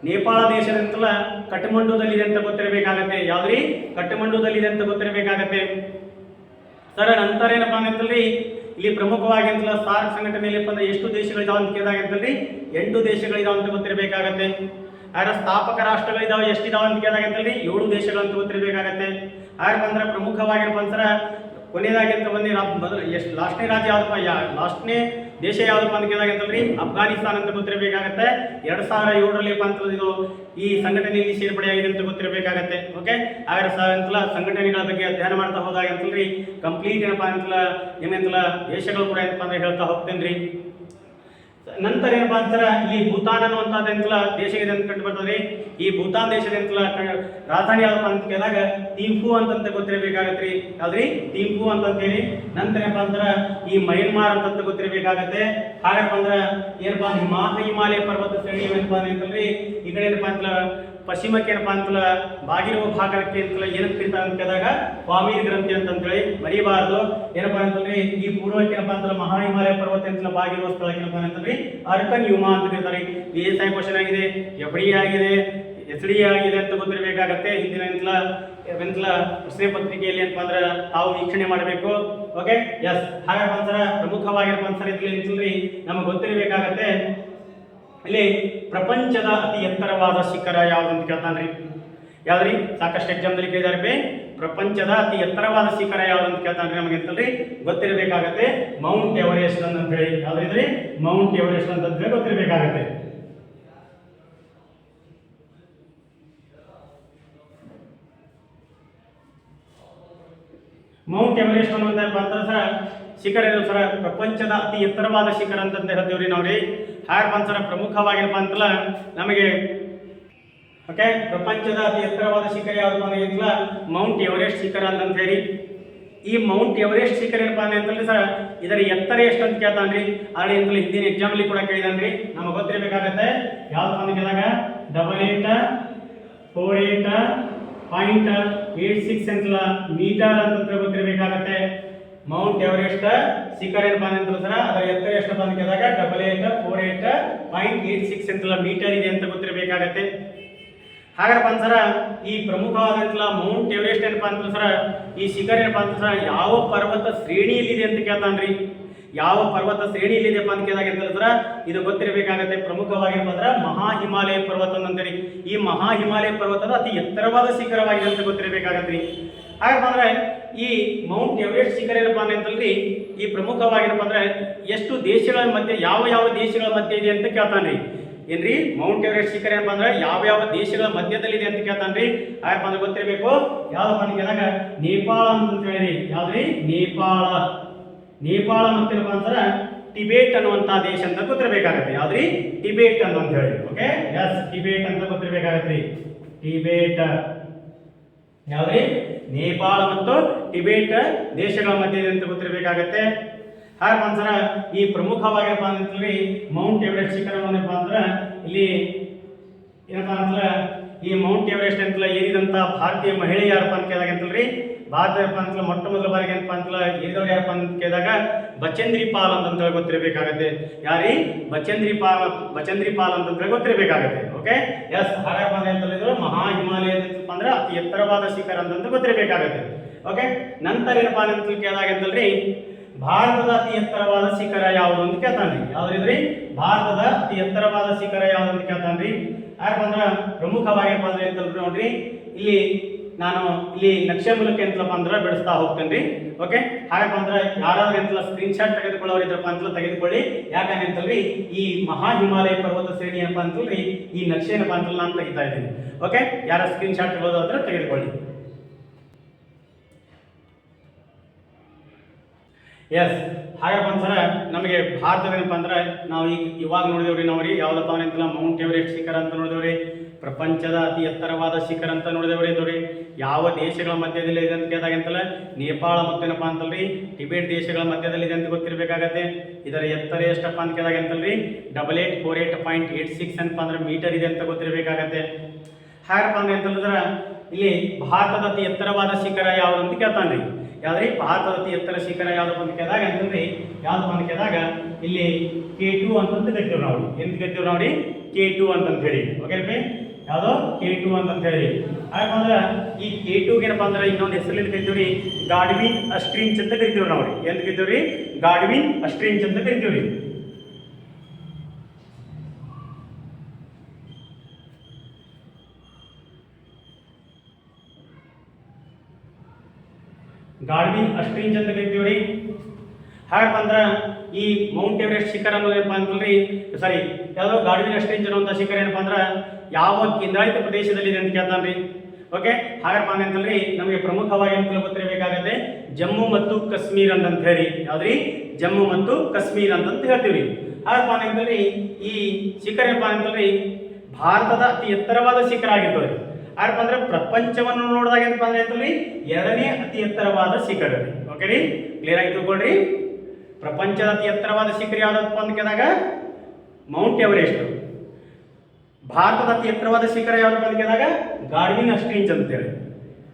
ನೇಪಾಳ ದೇಶದಂತಲ್ಲ ಕಠ್ಮಂಡುದಲ್ಲಿದೆ ಅಂತ ಗೊತ್ತಿರಬೇಕಾಗತ್ತೆ. ಯಾವ್ದ್ರಿ? ಕಠ್ಮಂಡುದಲ್ಲಿದೆ ಅಂತ ಗೊತ್ತಿರಬೇಕಾಗತ್ತೆ ಸರ್. ನಂತರ ಏನಪ್ಪಾ ಅಂತಲ್ರಿ ಇಲ್ಲಿ ಪ್ರಮುಖವಾಗಿ ಅಂತಲ್ಲ ಸಾರ್ಕ್ ಸಂಘಟನೆಯಲ್ಲಿ ಅಂದ್ರೆ ಎಷ್ಟು ದೇಶಗಳಿದಾವ ಅಂತ ಕೇಳಿದಾಗ ಅಂತಲ್ರಿ 8 ದೇಶಗಳಿದಾವ ಅಂತ ಗೊತ್ತಿರಬೇಕಾಗತ್ತೆ. ಅದರ ಸ್ಥಾಪಕ ರಾಷ್ಟ್ರಗಳಿದಾವೆ ಎಷ್ಟಿದಾವ ಅಂತ ಕೇಳಿದಾಗ ಅಂತಲ್ರಿ 7 ದೇಶಗಳು ಅಂತ ಗೊತ್ತಿರಬೇಕಾಗತ್ತೆ. ಹಾಗೆ ಅಂದ್ರೆ ಪ್ರಮುಖವಾಗಿರಪ್ಪ ಅಂತರ ಕೊನೆಯದಾಗಿ ಅಂತ ಬಂದು ಲಾಸ್ಟ್ನೇ ರಾಜ್ಯ ಯಾವ್ದಪ್ಪ? ಲಾಸ್ಟ್ನೇ ದೇಶ ಯಾವ್ದಪ್ಪ ಅಂತ ಕೇಳಿದಾಗ ಅಂತಲ್ರಿ ಅಫ್ಘಾನಿಸ್ತಾನ ಅಂತ ಗೊತ್ತಿರಬೇಕಾಗತ್ತೆ. 2007ರಲ್ಲಿ ಅಂತಂದ್ರೆ ಇದು ಈ ಸಂಘಟನೆಯಲ್ಲಿ ಸೇರ್ಪಡೆಯಾಗಿದೆ ಅಂತ ಗೊತ್ತಿರಬೇಕಾಗತ್ತೆ. ಓಕೆ, ಹಾಗಾದ್ರೆ ಸಂಘಟನೆಗಳ ಬಗ್ಗೆ ಅಧ್ಯಯನ ಮಾಡ್ತಾ ಹೋದಾಗ ಅಂತಲ್ರಿ ಕಂಪ್ಲೀಟ್ ಏನಪ್ಪಾ ಅಂತಲ್ಲ ನಿಮ್ಮಂತಲ್ಲ ದೇಶಗಳು ಕೂಡ ಏನಪ್ಪಾ ಅಂದ್ರೆ ಹೇಳ್ತಾ ಹೋಗ್ತೇನ್ರಿ. ನಂತರ ಏನಪ್ಪಾ ಅಂತಾರ ಈ ಭೂತಾನ್ ಅನ್ನುವಂಥದ್ದೆಂತಲ ದೇಶ ಇದೆ ಅಂತ ಕಂಡು ಬರ್ತದ್ರಿ. ಈ ಭೂತಾನ್ ದೇಶದೆಂತಲ ರಾಜಧಾನಿ ಯಾವ್ದಪ್ಪ ಅಂತ ಕೇಳಿದಾಗ ಥಿಂಪು ಅಂತಂತ ಗೊತ್ತಿರಬೇಕಾಗತ್ರಿ. ಯಾವ್ದ್ರಿ ಥಿಂಪು ಅಂತಂತೇಳಿ. ನಂತರ ಏನಪ್ಪಾ ಅಂತಾರ ಈ ಮಯನ್ಮಾರ್ ಅಂತಂತ ಗೊತ್ತಿರಬೇಕಾಗತ್ತೆ. ಹಾಗಪ್ಪ ಅಂದ್ರ ಏನಪ್ಪಾ ಹಿಮಾಲಯ ಪರ್ವತ ಶ್ರೇಣಿ ಏನಪ್ಪಾ ಅಂತಲ್ರಿ ಈ ಕಡೆ ಏನಪ್ಪಾ ಅಂತಲ್ಲ ಪಶ್ಚಿಮಕ್ಕೆ ಏನಪ್ಪಾ ಅಂತಲ್ಲ ಬಾಗಿರುವ ಭಾಗಕ್ಕೆ ಅಂತಲ್ಲ ಏನಂತ ಕರೀತಾರೆ ಅಂತ ಕೇಳಿದಾಗ ಪಾಮೀರ್ ಗ್ರಂಥಿ ಅಂತಂತೇಳಿ ಮರಿಬಾರ್ದು. ಏನಪ್ಪಾ ಅಂತಂದ್ರೆ ಈ ಪೂರ್ವಕ್ಕೆ ಏನಪ್ಪಾ ಅಂತಲ್ಲ ಮಹಾ ಹಿಮಾಲಯ ಪರ್ವತ ಅಂತಲ್ಲ ಬಾಗಿರುವ ಸ್ಥಳಕ್ಕೆ ಏನಪ್ಪಾ ಅಂತಂದ್ರೆ ಅರ್ಕನ್ ಯುಮಾ ಅಂತ ಕರೀತಾರೆ. PSI ಕ್ವಶನ್ ಆಗಿದೆ, FD ಆಗಿದೆ, SD ಆಗಿದೆ ಅಂತ ಗೊತ್ತಿರಬೇಕಾಗತ್ತೆ. ಹಿಂದಿನ ಪ್ರಶ್ನೆ ಪತ್ರಿಕೆಯಲ್ಲಿ ಏನಪ್ಪಾ ಅಂದ್ರೆ ತಾವು ವೀಕ್ಷಣೆ ಮಾಡಬೇಕು. Okay, yes. ಹಾಗಾದ್ರೆ ಒಂದ್ಸರ ಪ್ರಮುಖವಾಗಿರಪ್ಪ ಒಂದ್ಸರ ಇದ್ರಲ್ಲಿ ನಮಗೆ ಗೊತ್ತಿರಬೇಕಾಗತ್ತೆ ಇಲ್ಲಿ ಪ್ರಪಂಚದ ಅತಿ ಎತ್ತರವಾದ ಶಿಖರ ಯಾವ್ದು ಅಂತ ಕೇಳ್ತಾನ್ರಿ. ಯಾವ್ದ್ರಿ ಸಾಕಷ್ಟು ಎಕ್ಸಾಮ್ದಲ್ಲಿ ಕೇಳಿದಾರೆ. ಪ್ರಪಂಚದ ಅತಿ ಎತ್ತರವಾದ ಶಿಖರ ಯಾವ್ದು ಅಂತ ಕೇಳ್ತಾನ್ರಿ. ನಮಗೆ ಅಂತಲ್ರಿ ಗೊತ್ತಿರಬೇಕಾಗತ್ತೆ ಮೌಂಟ್ ಎವರೆಸ್ಟ್ ಅಂತ ಹೇಳಿ. ಯಾವ್ದ್ರಿ ಮೌಂಟ್ ಎವರೆಸ್ಟ್ ಅಂತ ಹೇಳಿ ಗೊತ್ತಿರಬೇಕಾಗತ್ತೆ. ಮೌಂಟ್ ಎವರೆಸ್ಟ್ ಅನ್ನುವಂತ ಸರ ಶಿಖರ ಇದು ಸರ ಪ್ರಪಂಚದ ಅತಿ ಎತ್ತರವಾದ ಶಿಖರ ಅಂತ ಹೇಳ್ತೀವ್ರಿ ನಾವ್ರಿ. ಹಾಗೆ ಸರ ಪ್ರಮುಖವಾಗಿರಪ್ಪ ಅಂತಲ್ಲ ನಮಗೆ ಓಕೆ ಪ್ರಪಂಚದ ಅತಿ ಎತ್ತರವಾದ ಶಿಖರ ಯಾವ್ದು ಅಂತಲ್ಲ ಮೌಂಟ್ ಎವರೆಸ್ಟ್ ಶಿಖರ ಅಂತ ಹೇಳಿ. ಈ ಮೌಂಟ್ ಎವರೆಸ್ಟ್ ಶಿಖರ ಏನಪ್ಪಾ ಅಂತಂದ್ರೆ ಸರ್ ಇದರ ಎತ್ತರ ಎಷ್ಟು ಅಂತ ಕೇಳ್ತಾನ್ರಿ. ಆದ್ರೆ ಅಂತಲ್ಲ ಹಿಂದಿನ ಎಕ್ಸಾಮ್ ಅಲ್ಲಿ ಕೂಡ ಕೇಳಿದಾನ್ರಿ. ನಮಗೆ ಗೊತ್ತಿರಬೇಕಾಗತ್ತೆ ಯಾವ್ದು ಅಂತ ಕೇಳಿದಾಗ 88.86 ಅಂತಲ್ಲ ಮೀಟರ್ ಅಂತ ಗೊತ್ತಿರಬೇಕಾಗತ್ತೆ. ಮೌಂಟ್ ಎವರೆಸ್ಟ್ ಶಿಖರ ಏನಪ್ಪಾ ಅಂತಂದ್ರೆ ಸರ್ ಅದರ ಎತ್ತರ ಎಷ್ಟಪ್ಪ ಅಂತ ಕೇಳಿದಾಗ 88.86 ಅಂತಲ್ಲ ಮೀಟರ್ ಇದೆ ಅಂತ ಗೊತ್ತಿರಬೇಕಾಗತ್ತೆ. ಹಾಗಾದ್ರೆ ಬಂದ್ಸರ ಈ ಪ್ರಮುಖವಾದಂತ ಮೌಂಟ್ ಎವರೆಸ್ಟ್ ಏನಪ್ಪಾ ಅಂತ ಸರ ಈ ಶಿಖರ ಏನಪ್ಪಾ ಅಂತ ಸರ ಯಾವ ಪರ್ವತ ಶ್ರೇಣಿಯಲ್ಲಿದೆ ಅಂತ ಕೇಳ್ತಾನ್ರಿ. ಯಾವ ಪರ್ವತ ಶ್ರೇಣಿಯಲ್ಲಿದೆಪ್ಪ ಅಂತ ಕೇಳಿದಾಗ ಅಂತ ಸರ ಇದು ಗೊತ್ತಿರಬೇಕಾಗತ್ತೆ. ಪ್ರಮುಖವಾಗಿರಪ್ಪ ಅಂದ್ರೆ ಮಹಾ ಹಿಮಾಲಯ ಪರ್ವತ ಅಂತೇಳಿ. ಈ ಮಹಾ ಹಿಮಾಲಯ ಪರ್ವತದ ಅತಿ ಎತ್ತರವಾದ ಶಿಖರವಾಗಿದೆ ಅಂತ ಗೊತ್ತಿರಬೇಕಾಗತ್ರಿ. ಹಾಗಪ್ಪ ಅಂದ್ರೆ ಈ ಮೌಂಟ್ ಎವರೆಸ್ಟ್ ಶಿಖರ ಏನಪ್ಪಾ ಅಂತಲ್ರಿ ಈ ಪ್ರಮುಖವಾಗಿರಪ್ಪ ಅಂದ್ರೆ ಎಷ್ಟು ದೇಶಗಳ ಮಧ್ಯೆ ಯಾವ ದೇಶಗಳ ಮಧ್ಯೆ ಇದೆ ಅಂತ ಕೇಳ್ತಾನ್ರಿ. ಏನ್ರಿ ಮೌಂಟ್ ಎವರೆಸ್ಟ್ ಶಿಖರ ಏನಪ್ಪಾ ಅಂದ್ರೆ ಯಾವ ದೇಶಗಳ ಮಧ್ಯದಲ್ಲಿದೆ ಅಂತ ಕೇಳ್ತಾನ್ರಿ. ಹಾಗಪ್ಪ ಅಂದ್ರೆ ಗೊತ್ತಿರಬೇಕು ಯಾವ್ದಪ್ಪ ಅಂತ ಕೇಳಿದಾಗ ನೇಪಾಳ ಅಂತ ಹೇಳಿ. ಯಾವ್ದ್ರಿ ನೇಪಾಳ ಮತ್ತೇನಪ್ಪ ಅಂದ್ರೆ ಟಿಬೇಟ್ ಅನ್ನುವಂತ ದೇಶ ಅಂತ ಗೊತ್ತಿರಬೇಕಾಗತ್ತೆ. ಯಾವ್ದ್ರಿ ಟಿಬೇಟ್ ಅಂತ ಹೇಳಿ. ಓಕೆ, ಎಸ್ ಟಿಬೇಟ್ ಅಂತ ಗೊತ್ತಿರಬೇಕಾಗತ್ರಿ. ಟಿಬೇಟ್ ಯಾವ್ದ್ರಿ ನೇಪಾಳ ಮತ್ತು ಟಿಬೇಟ್ ದೇಶಗಳ ಮಧ್ಯೆ ಇದೆ ಅಂತ ಗೊತ್ತಿರಬೇಕಾಗತ್ತೆ. ಹಾಗೆ ಒಂದ್ಸರ ಈ ಪ್ರಮುಖವಾಗಿರಪ್ಪ ಅಂತಂದ್ರಿ ಮೌಂಟ್ ಎವರೆಸ್ಟ್ ಶಿಖರ ಏನಪ್ಪಾ ಅಂದ್ರೆ ಇಲ್ಲಿ ಏನಪ್ಪಾ ಅಂತಂದ್ರೆ ಈ ಮೌಂಟ್ ಎವರೆಸ್ಟ್ ಅಂತಲ್ಲ ಏರಿದಂತ ಭಾರತೀಯ ಮಹಿಳೆ ಯಾರಪ್ಪ ಅಂತ ಕೇಳಿದಾಗ ಅಂತಲ್ರಿ ಭಾರತ ಅಂತಲ್ಲ ಮೊಟ್ಟ ಮೊದಲ ಬಾರಿಗೆ ಏನಪ್ಪಾ ಅಂತಲ್ಲ ಏರಿದವ್ರು ಯಾರಪ್ಪ ಅಂತ ಕೇಳಿದಾಗ ಬಚೇಂದ್ರಿ ಪಾಲ್ ಅಂತ ಗೊತ್ತಿರಬೇಕಾಗತ್ತೆ. ಯಾರಿ ಬಚೇಂದ್ರಿ ಪಾಲ್ ಅಂತ ಗೊತ್ತಿರಬೇಕಾಗತ್ತೆ. Okay, yes. ಹಾಗಾದ್ರೆ ಅಂತಂದ್ರೆ ಮಹಾ ಹಿಮಾಲಯ ಅಂದ್ರೆ ಅತಿ ಎತ್ತರವಾದ ಶಿಖರ ಅಂತ ಗೊತ್ತಿರಬೇಕಾಗತ್ತೆ. ಓಕೆ, ನಂತರ ಏನಪ್ಪಾ ಅಂತ ಕೇಳಿದಾಗ ಅಂತಲ್ರಿ ಭಾರತದ ಅತಿ ಎತ್ತರವಾದ ಶಿಖರ ಯಾವುದು ಅಂತ ಕೇಳ್ತಾನ್ರಿ. ಯಾವ್ದ್ರಿ ಭಾರತದ ಅತಿ ಎತ್ತರವಾದ ಶಿಖರ ಯಾವ್ದು ಅಂತ ಕೇಳ್ತಾನ್ರಿ. ಹಾಗೆ ಅಂದ್ರೆ ಪ್ರಮುಖವಾಗಿರಪ್ಪ ಅಂದ್ರೆ ಅಂತಂದ್ರೆ ನೋಡ್ರಿ ನಾನು ಇಲ್ಲಿ ನಕ್ಷೆ ಮೂಲಕ ಎಂತಲಪ್ಪ ಅಂದ್ರೆ ಬಿಡಿಸ್ತಾ ಹೋಗ್ತೇನೆ. ಓಕೆ, ಹಾಗಪ್ಪ ಅಂದ್ರೆ ಯಾರಾದ್ರೂ ಎಂತಲ್ಲ ಸ್ಕ್ರೀನ್ ಶಾಟ್ ತೆಗೆದುಕೊಳ್ಳೋರು ಇದ್ರಪ್ಪ ಅಂತಲ್ಲ ತೆಗೆದುಕೊಳ್ಳಿ. ಯಾಕಂದ್ರೆ ಅಂತಲ್ರಿ ಈ ಮಹಾ ಹಿಮಾಲಯ ಪರ್ವತ ಶ್ರೇಣಿ ಏನಪ್ಪ ಅಂತಲ್ರಿ ಈ ನಕ್ಷೆ ಏನಪ್ಪ ಅಂತಲ್ಲ ನಾನು ತೆಗಿತಾ ಇದ್ದೀನಿ. ಓಕೆ, ಯಾರ ಸ್ಕ್ರೀನ್ ಶಾಟ್ ತೆಗೆಯೋದಾದ್ರೆ ತೆಗೆದುಕೊಳ್ಳಿ. ಎಸ್. ಹಾಗಪ್ಪ ಅಂತಾರ ನಮಗೆ ಭಾರತದ ಏನಪ್ಪ ಅಂದ್ರೆ ನಾವು ಇವಾಗ ನೋಡಿದೇವ್ರಿ ನಾವ್ರಿ ಯಾವ್ದಪ್ಪ ಅಂತಲ್ಲ ಮೌಂಟ್ ಎವರೆಸ್ಟ್ ಶಿಖರ ಅಂತ ನೋಡಿದೇವ್ರಿ. ಪ್ರಪಂಚದ ಅತಿ ಎತ್ತರವಾದ ಶಿಖರ ಅಂತ ನೋಡಿದೇವ್ರಿ. ಇದ್ರಿ ಯಾವ ದೇಶಗಳ ಮಧ್ಯದಲ್ಲಿ ಇದೆ ಅಂತ ಕೇಳಿದಾಗ ಅಂತಲ್ಲ ನೇಪಾಳ ಮತ್ತೇನಪ್ಪ ಅಂತಲ್ರಿ ಟಿಬೇಟ್ ದೇಶಗಳ ಮಧ್ಯದಲ್ಲಿ ಇದೆ ಅಂತ ಗೊತ್ತಿರಬೇಕಾಗತ್ತೆ. ಇದರ ಎತ್ತರ ಎಷ್ಟಪ್ಪ ಅಂತ ಕೇಳಿದಾಗ ಅಂತಲ್ರಿ 8848.86 ಅಂತ ಅಂದ್ರೆ ಮೀಟರ್ ಇದೆ ಅಂತ ಗೊತ್ತಿರಬೇಕಾಗತ್ತೆ. ಹಾಗಪ್ಪ ಅಂದ್ರೆ ಅಂತಂದ್ರೆ ಇಲ್ಲಿ ಭಾರತದ ಅತಿ ಎತ್ತರವಾದ ಶಿಖರ ಯಾವ್ದು ಅಂತ ಕೇಳ್ತಾನ್ರಿ. ಯಾವ್ದ್ರಿ ಭಾರತದ ಅತಿ ಎತ್ತರ ಶಿಖರ ಯಾವ್ದಪ್ಪ ಅಂತ ಕೇಳಿದಾಗ ಅಂತಂದ್ರಿ ಯಾವ್ದಪ್ಪ ಅಂತ ಕೇಳಿದಾಗ ಇಲ್ಲಿ K2 ಅಂತಂತ ಕರಿತೀವಿ ನಾವು. ಎಂತ ಕರಿತೀವಿ ನಾವ್ರಿ K2 ಅಂತಂತ ಹೇಳಿ. ಓಕೆ, ಯಾವ್ದು K2 ಅಂತ ಹೇಳಿ. ಹಾಗಂದ್ರೆ ಈ K2 ಏನಪ್ಪಾ ಅಂದ್ರೆ ಇನ್ನೊಂದು ಹೆಸರಲ್ಲಿ ಕರಿತೀವ್ರಿ ಗಾಡ್ವಿನ್ ಅಸ್ಟ್ರಿನ್ಚ್ ಅಂತ ಕರಿತೀವಿ ನಾವ್ರಿ. ಎಂತ ಕರಿತೀವ್ರಿ ಗಾಡ್ವಿನ್ ಅಸ್ಟ್ರಿನ್ಚ್ ಅಂತ ಕರಿತೀವ್ರಿ. ಗಾಡ್ವಿನ್ ಅಸ್ಟ್ರಿನ್ಚ್ ಅಂತ ಕರಿತೀವ್ರಿ. ಹಾಗಪ್ಪ ಅಂದ್ರೆ ಈ ಮೌಂಟ್ ಎವರೆಸ್ಟ್ ಶಿಖರ ಅನ್ನೋದು ಏನಪ್ಪ ಅಂತಂದ್ರಿ ಸಾರಿ ಯಾವುದೋ ಗಾರ್ಡನ್ ರೇಂಜ್ ಅನ್ನುವಂಥ ಶಿಖರ ಏನಪ್ಪ ಅಂದ್ರೆ ಯಾವ ಕೇಂದ್ರಾಡಳಿತ ಪ್ರದೇಶದಲ್ಲಿ ಇದೆ ಅಂತ ಕೇಳ್ತಾನ್ರಿ. ಓಕೆ, ಹಾಗಪ್ಪ ಅಂತಂದ್ರಿ ನಮಗೆ ಪ್ರಮುಖವಾಗಿ ಅಂತ ಗೊತ್ತಿರಬೇಕಾಗತ್ತೆ ಜಮ್ಮು ಮತ್ತು ಕಾಶ್ಮೀರ್ ಅಂತ ಹೇಳಿ. ಯಾವ್ದ್ರಿ? ಜಮ್ಮು ಮತ್ತು ಕಾಶ್ಮೀರ್ ಅಂತ ಹೇಳ್ತೀವಿ. ಹಾಗಪ್ಪ ಅಂತಂದ್ರಿ ಈ ಶಿಖರ ಏನಪ್ಪ ಅಂತಂದ್ರಿ ಭಾರತದ ಅತಿ ಎತ್ತರವಾದ ಶಿಖರ ಆಗಿರ್ತದೆ. ಯಾರಪ್ಪ ಅಂದ್ರೆ ಪ್ರಪಂಚವನ್ನು ನೋಡಿದಾಗ ಏನಪ್ಪ ಅಂದ್ರೆ ಅಂತಂದ್ರಿ ಎರಡನೇ ಅತಿ ಎತ್ತರವಾದ ಶಿಖರ. ಓಕೆ ರೀ, ಕ್ಲಿಯರ್ ಆಗಿ ತಿಳ್ಕೊಳ್ರಿ. ಪ್ರಪಂಚದ ಅತಿ ಎತ್ತರವಾದ ಶಿಖರ ಯಾವ್ದಪ್ಪ ಅಂತ ಕೇಳಿದಾಗ ಮೌಂಟ್ ಎವರೆಸ್ಟ್. ಭಾರತದ ಅತಿ ಎತ್ತರವಾದ ಶಿಖರ ಯಾವ್ದಪ್ಪ ಅಂತ ಕೇಳಿದಾಗ ಗಾರ್ಡನ್ ರೇಂಜ್ ಅಂತೇಳಿ.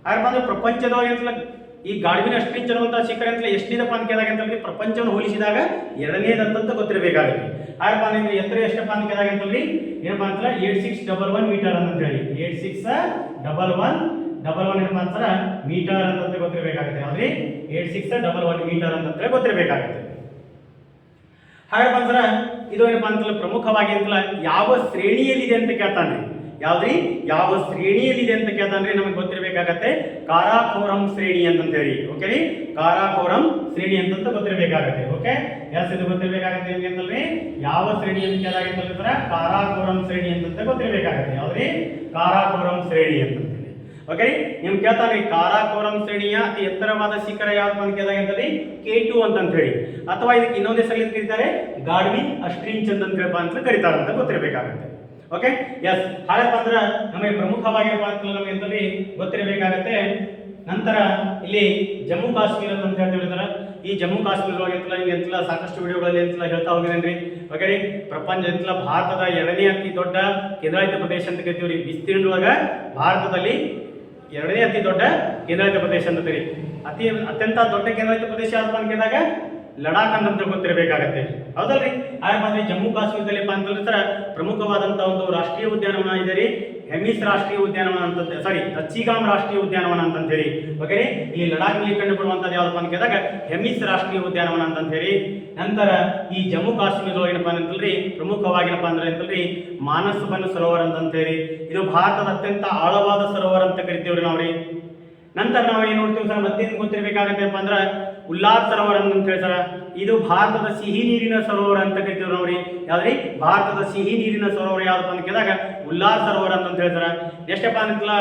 ಯಾರಪ್ಪ ಅಂದ್ರೆ ಪ್ರಪಂಚದೊಳಗೆ ಅಂತಲ್ಲ ಈ ಗಾರ್ಡನ್ ರೇಂಜ್ ಅನ್ನುವಂಥ ಶಿಖರ ಅಂತ ಎಷ್ಟಿದಪ್ಪ ಅಂತ ಕೇಳಿದಾಗ ಅಂತಂದ್ರೆ ಪ್ರಪಂಚವನ್ನು ಹೋಲಿಸಿದಾಗ ಎರಡನೇದಂತ ಗೊತ್ತಿರಬೇಕಾಗುತ್ತೆ. ಯಾರಪ್ಪ ಅಂದ್ರೆ ಎತ್ತರ ಎಷ್ಟಪ್ಪ ಅಂತ ಕೇಳಿದಾಗ ಅಂತಂದ್ರಿ ಏನಪ್ಪ ಅಂತಂದ್ರೆ 8611 ಮೀಟರ್ ಅಂತ ಹೇಳಿ 8611 ಏನಪ್ಪ ಅಂತಾರೆ ಮೀಟರ್ ಅಂತ ಗೊತ್ತಿರಬೇಕಾಗುತ್ತೆ. ಯಾವ್ದ್ರಿ? 8611 ಮೀಟರ್ ಅಂತ ಗೊತ್ತಿರಬೇಕಾಗುತ್ತೆ. ಹಾಗಪ್ಪ ಅಂದ್ರೆ ಇದು ಏನಪ್ಪ ಅಂತಲ್ಲ ಪ್ರಮುಖವಾಗಿ ಅಂತಲ್ಲ ಯಾವ ಶ್ರೇಣಿಯಲ್ಲಿದೆ ಅಂತ ಕೇಳ್ತಾನ್ರಿ. ಯಾವ್ದ್ರಿ? ಯಾವ ಶ್ರೇಣಿಯಲ್ಲಿದೆ ಅಂತ ಕೇಳ್ತಾನ್ರಿ ನಮಗೆ ಗೊತ್ತಿರಬೇಕಾಗತ್ತೆ ಕಾರಾಕೋರಂ ಶ್ರೇಣಿ ಅಂತ ಹೇಳಿ. ಓಕೆ ರೀ, ಕಾರಾಕೋರಂ ಶ್ರೇಣಿ ಅಂತ ಗೊತ್ತಿರಬೇಕಾಗತ್ತೆ. ಓಕೆ, ಎಸ್ ಇದು ಗೊತ್ತಿರಬೇಕಾಗತ್ತೆ ನಿಮಗೆ ಅಂತಲ್ರಿ ಯಾವ ಶ್ರೇಣಿ ಅಂತ ಕೇಳಾಗಿತ್ತಂದ್ರೆ ಕಾರಾಕೋರಂ ಶ್ರೇಣಿ ಅಂತ ಗೊತ್ತಿರಬೇಕಾಗತ್ತೆ. ಯಾವ್ದ್ರಿ? ಕಾರಾಕೋರಂ ಶ್ರೇಣಿ ಅಂತ ಹೇಳಿ. ಓಕೆ ರೀ, ನಿಮ್ಗೆ ಕೇಳ್ತಾನೆ ಕಾರಾಕೋರಂ ಶ್ರೇಣಿಯ ಅತಿ ಎತ್ತರವಾದ ಶಿಖರ ಯಾವ್ದು ಅಂತ ಕೇಳಿದಾಗ ಅಂತಂದ್ರೆ K2 ಅಂತ ಹೇಳಿ, ಅಥವಾ ಇದಕ್ಕೆ ಇನ್ನೊಂದೇ ಹೆಸರಲ್ಲಿ ಕರೀತಾರೆ ಗಾರ್ಡನ್ ರೇಂಜ್ ಅಂತ ಕರೀತಾರೆ ಅಂತ ಗೊತ್ತಿರಬೇಕಾಗತ್ತೆ. ಓಕೆ, ಎಸ್ ಹಾಗಪ್ಪ ಅಂದ್ರೆ ನಮಗೆ ಪ್ರಮುಖವಾಗಿ ನಮಗೆ ಅಂತಂದ್ರೆ ಗೊತ್ತಿರಬೇಕಾಗತ್ತೆ. ನಂತರ ಇಲ್ಲಿ ಜಮ್ಮು ಕಾಶ್ಮೀರ ಅಂತ ಹೇಳ್ತಾರೆ. ಈ ಜಮ್ಮು ಕಾಶ್ಮೀರದೊಳಗೆ ಎಂತಲ್ಲ ಸಾಕಷ್ಟು ವಿಡಿಯೋಗಳಲ್ಲಿ ಎಂತಲ್ಲ ಹೇಳ್ತಾ ಹೋಗಿದ್ದೇನೆ. ಓಕೆ ರೀ, ಪ್ರಪಂಚ ಎಂತಲ್ಲ ಭಾರತದ ಎರಡನೇ ಅತಿ ದೊಡ್ಡ ಕೇಂದ್ರಾಡಳಿತ ಪ್ರದೇಶ ಅಂತ ಕರಿತೀವಿ ರೀ. ವಿಸ್ತೀರ್ಣದೊಳಗ ಭಾರತದಲ್ಲಿ ಎರಡನೇ ಅತಿ ದೊಡ್ಡ ಕೇಂದ್ರಾಡಳಿತ ಪ್ರದೇಶ ಅಂತ ರೀ. ಅತ್ಯಂತ ದೊಡ್ಡ ಕೇಂದ್ರಾಡಳಿತ ಪ್ರದೇಶ ಯಾವ್ದಪ್ಪ ಅಂತ ಕೇಳಿದಾಗ ಲಡಾಖ್ ಅಂತ ಗೊತ್ತಿರಬೇಕಾಗತ್ತೆ. ಹೌದಲ್ರಿ? ಹಾಗೆ ಜಮ್ಮು ಕಾಶ್ಮೀರದಲ್ಲಿ ಅಂತಂದ್ರೆ ಪ್ರಮುಖವಾದಂತಹ ಒಂದು ರಾಷ್ಟ್ರೀಯ ಉದ್ಯಾನವನ ಇದೆ ರೀ, ಹೆಮಿಸ್ ರಾಷ್ಟ್ರೀಯ ಉದ್ಯಾನವನ ಅಂತ ಸಾರಿ ದಚ್ಚಿಗಾಮ್ ರಾಷ್ಟ್ರೀಯ ಉದ್ಯಾನವನ ಅಂತ ಹೇಳಿ. ಓಕೆ, ಇಲ್ಲಿ ಲಡಾಖ್ನಲ್ಲಿ ಕಂಡು ಬರುವಂತದ್ದು ಯಾವ್ದಪ್ಪ ಅಂತ ಕೇಳಿದಾಗ ಹೆಮಿಸ್ ರಾಷ್ಟ್ರೀಯ ಉದ್ಯಾನವನ ಅಂತ ಹೇಳಿ. ನಂತರ ಈ ಜಮ್ಮು ಕಾಶ್ಮೀರದೊಳಗೆ ಏನಪ್ಪ ಅಂತಲ್ರಿ ಪ್ರಮುಖವಾಗಿ ಏನಪ್ಪ ಅಂದ್ರೆ ಅಂತಲ್ರಿ ಮಾನಸ್ ಬನ್ ಸರೋವರ ಅಂತ ಹೇಳಿ. ಇದು ಭಾರತದ ಅತ್ಯಂತ ಆಳವಾದ ಸರೋವರ ಅಂತ ಕರಿತೀವ್ರಿ ನಾವ್ರಿ. ನಂತರ ನಾವು ಏನು ನೋಡ್ತೀವಿ ಸರ್ ಮತ್ತೆ ಗೊತ್ತಿರಬೇಕಾಗತ್ತಪ್ಪ ಅಂದ್ರೆ ಉಲ್ಲಾಸ್ ಸರೋವರ ಅಂತ ಹೇಳಿ ಸರ್. ಇದು ಭಾರತದ ಸಿಹಿ ನೀರಿನ ಸರೋವರ ಅಂತ ಕರಿತೀವಿ ನೋಡ್ರಿ. ಯಾವ್ದ್ರಿ? ಭಾರತದ ಸಿಹಿ ನೀರಿನ ಸರೋವರ ಯಾವ್ದಪ್ಪ ಅಂತ ಕೇಳಿದಾಗ ಉಲ್ಲಾಸ್ ಸರೋವರ ಅಂತ ಹೇಳ್ತಾರ. ಎಷ್ಟಪ್ಪ ಅಂತಲ್ಲ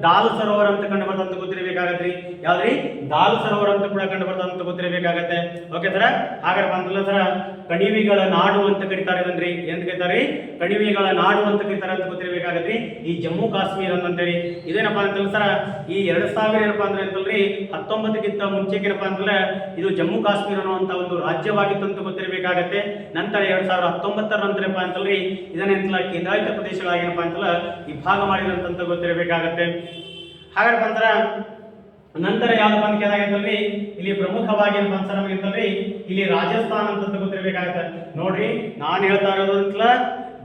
ದಾಲ್ ಸರೋವರ ಅಂತ ಕಂಡು ಬರ್ತಂತ ಗೊತ್ತಿರಬೇಕಾಗತ್ರಿ. ಯಾವ್ದ್ರಿ? ದಾಲ್ ಸರೋವರ ಅಂತ ಕೂಡ ಕಂಡು ಬರ್ತಂತ ಗೊತ್ತಿರಬೇಕಾಗತ್ತೆ. ಓಕೆ ಸರ, ಹಾಗಾದ್ರೆ ಅಂತಲ್ಲ ಸರ ಕಣಿವೆಗಳ ನಾಡು ಅಂತ ಕರೀತಾರೆ ಇದನ್ರಿ. ಏನ್ ಕರೀತಾರೆ? ಕಣಿವೆಗಳ ನಾಡು ಅಂತ ಕರೀತಾರೆ ಅಂತ ಗೊತ್ತಿರಬೇಕಾಗತ್ರಿ. ಈ ಜಮ್ಮು ಕಾಶ್ಮೀರ ಅಂತೇಳಿ ಇದೇನಪ್ಪ ಅಂತಲ್ಲ ಸರ ಈ 2000 ಏನಪ್ಪಾ ಅಂದ್ರೆ ಅಂತಲ್ರಿ 19ಕ್ಕಿಂತ ಮುಂಚೆಗೆ ಏನಪ್ಪಾ ಅಂತಂದ್ರೆ ಇದು ಜಮ್ಮು ಕಾಶ್ಮೀರ ಅನ್ನುವಂತ ಒಂದು ರಾಜ್ಯವಾಗಿತ್ತು ಅಂತ ಗೊತ್ತಿರಬೇಕಾಗತ್ತೆ. ನಂತರ 2019 ನಂತರಪ್ಪ ಅಂತಲ್ರಿ ಇದನ್ನೆಂತಲ್ಲ ಕೇಂದ್ರಾಡಳಿತ ಪ್ರದೇಶಗಳಾಗೇನಪ್ಪ ಅಂತಲ್ಲ ವಿಭಾಗ ಮಾಡಿದಂತ ಗೊತ್ತಿರಬೇಕಾಗತ್ತೆ. ಹಾಗಾದ್ರೆ ಬಂದ್ರ ನಂತರ ಯಾವ್ದಪ್ಪ ಅಂತ ಕೇಳಾಗತ್ತಲ್ರಿ ಇಲ್ಲಿ ಪ್ರಮುಖವಾಗಿ ಏನಪ್ಪ ಅಂತ ನಮಗೆ ಅಂತಲ್ರಿ ಇಲ್ಲಿ ರಾಜಸ್ಥಾನ ಅಂತ ಗೊತ್ತಿರಬೇಕಾಗತ್ತೆ. ನೋಡ್ರಿ, ನಾನು ಹೇಳ್ತಾ ಇರೋದು ಅಂತಲ್ಲ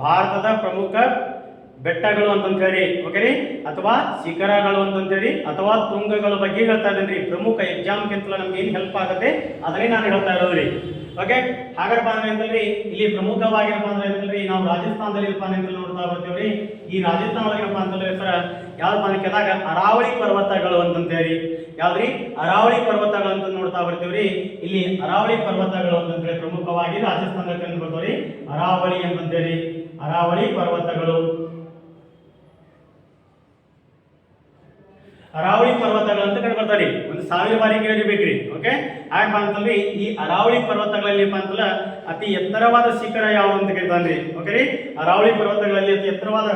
ಭಾರತದ ಪ್ರಮುಖ ಬೆಟ್ಟಗಳು ಅಂತ ಹೇಳಿ. ಓಕೆ ರೀ, ಅಥವಾ ಶಿಖರಗಳು ಅಂತ ಹೇಳಿ ಅಥವಾ ತುಂಗಗಳ ಬಗ್ಗೆ ಹೇಳ್ತಾ ಇದ್ದೇನೆ ರೀ. ಪ್ರಮುಖ ಎಕ್ಸಾಮ್ಗೆ ಅಂತಲ್ಲ ನಮ್ಗೆ ಏನು ಹೆಲ್ಪ್ ಆಗುತ್ತೆ ಅದನ್ನೇ ನಾನು ಹೇಳ್ತಾ ಇರೋದು ರೀ. ಓಕೆ, ಹಾಗಾದ್ರೆ ಅಂತಂದ್ರಿ ಇಲ್ಲಿ ಪ್ರಮುಖವಾಗಿ ಏನಪ್ಪ ಅಂದ್ರೆ ಅಂತಂದ್ರಿ ನಾವು ರಾಜಸ್ಥಾನದಲ್ಲಿ ಏನಪ್ಪ ಅಂತ ನೋಡ್ತಾ ಬರ್ತೀವ್ರಿ. ಈ ರಾಜಸ್ಥಾನ ಒಳಗೆ ಏನಪ್ಪ ಅಂತಂದ್ರೆ ಸರ್ ಯಾವ್ದಪ್ಪ ಅಂತ ಕೇಳಿದಾಗ ಅರಾವಳಿ ಪರ್ವತಗಳು ಅಂತ ಹೇಳಿ. ಯಾವ್ದ್ರಿ? ಅರಾವಳಿ ಪರ್ವತಗಳು ಅಂತ ನೋಡ್ತಾ ಬರ್ತೀವ್ರಿ. ಇಲ್ಲಿ ಅರಾವಳಿ ಪರ್ವತಗಳು ಅಂತಂದ್ರೆ ಪ್ರಮುಖವಾಗಿ ರಾಜಸ್ಥಾನದಲ್ಲಿ ಕಂಡು ಬರ್ತಾವ್ರಿ. ಅರಾವಳಿ ಅಂತಂತೇಳಿ ಅರಾವಳಿ ಪರ್ವತಗಳು. ಅರಾವಳಿ ಪರ್ವತಗಳು ಅಂತ ಕಂಡು ಬರ್ತಾರೆ. 1000 ಬಾರಿ ಕೇಳಿಬೇಕ್ರಿ. ಓಕೆ, ಹಾಗಪ್ಪ ಅಂತಂದ್ರೆ ಈ ಅರಾವಳಿ ಪರ್ವತಗಳಲ್ಲಿ ಏನಪ್ಪ ಅಂತಲ್ಲ ಅತಿ ಎತ್ತರವಾದ ಶಿಖರ ಯಾವುದು ಅಂತ ಕೇಳ್ತಾನ್ರಿ. ಓಕೆ ರೀ, ಅರಾವಳಿ ಪರ್ವತಗಳಲ್ಲಿ ಅತಿ ಎತ್ತರವಾದ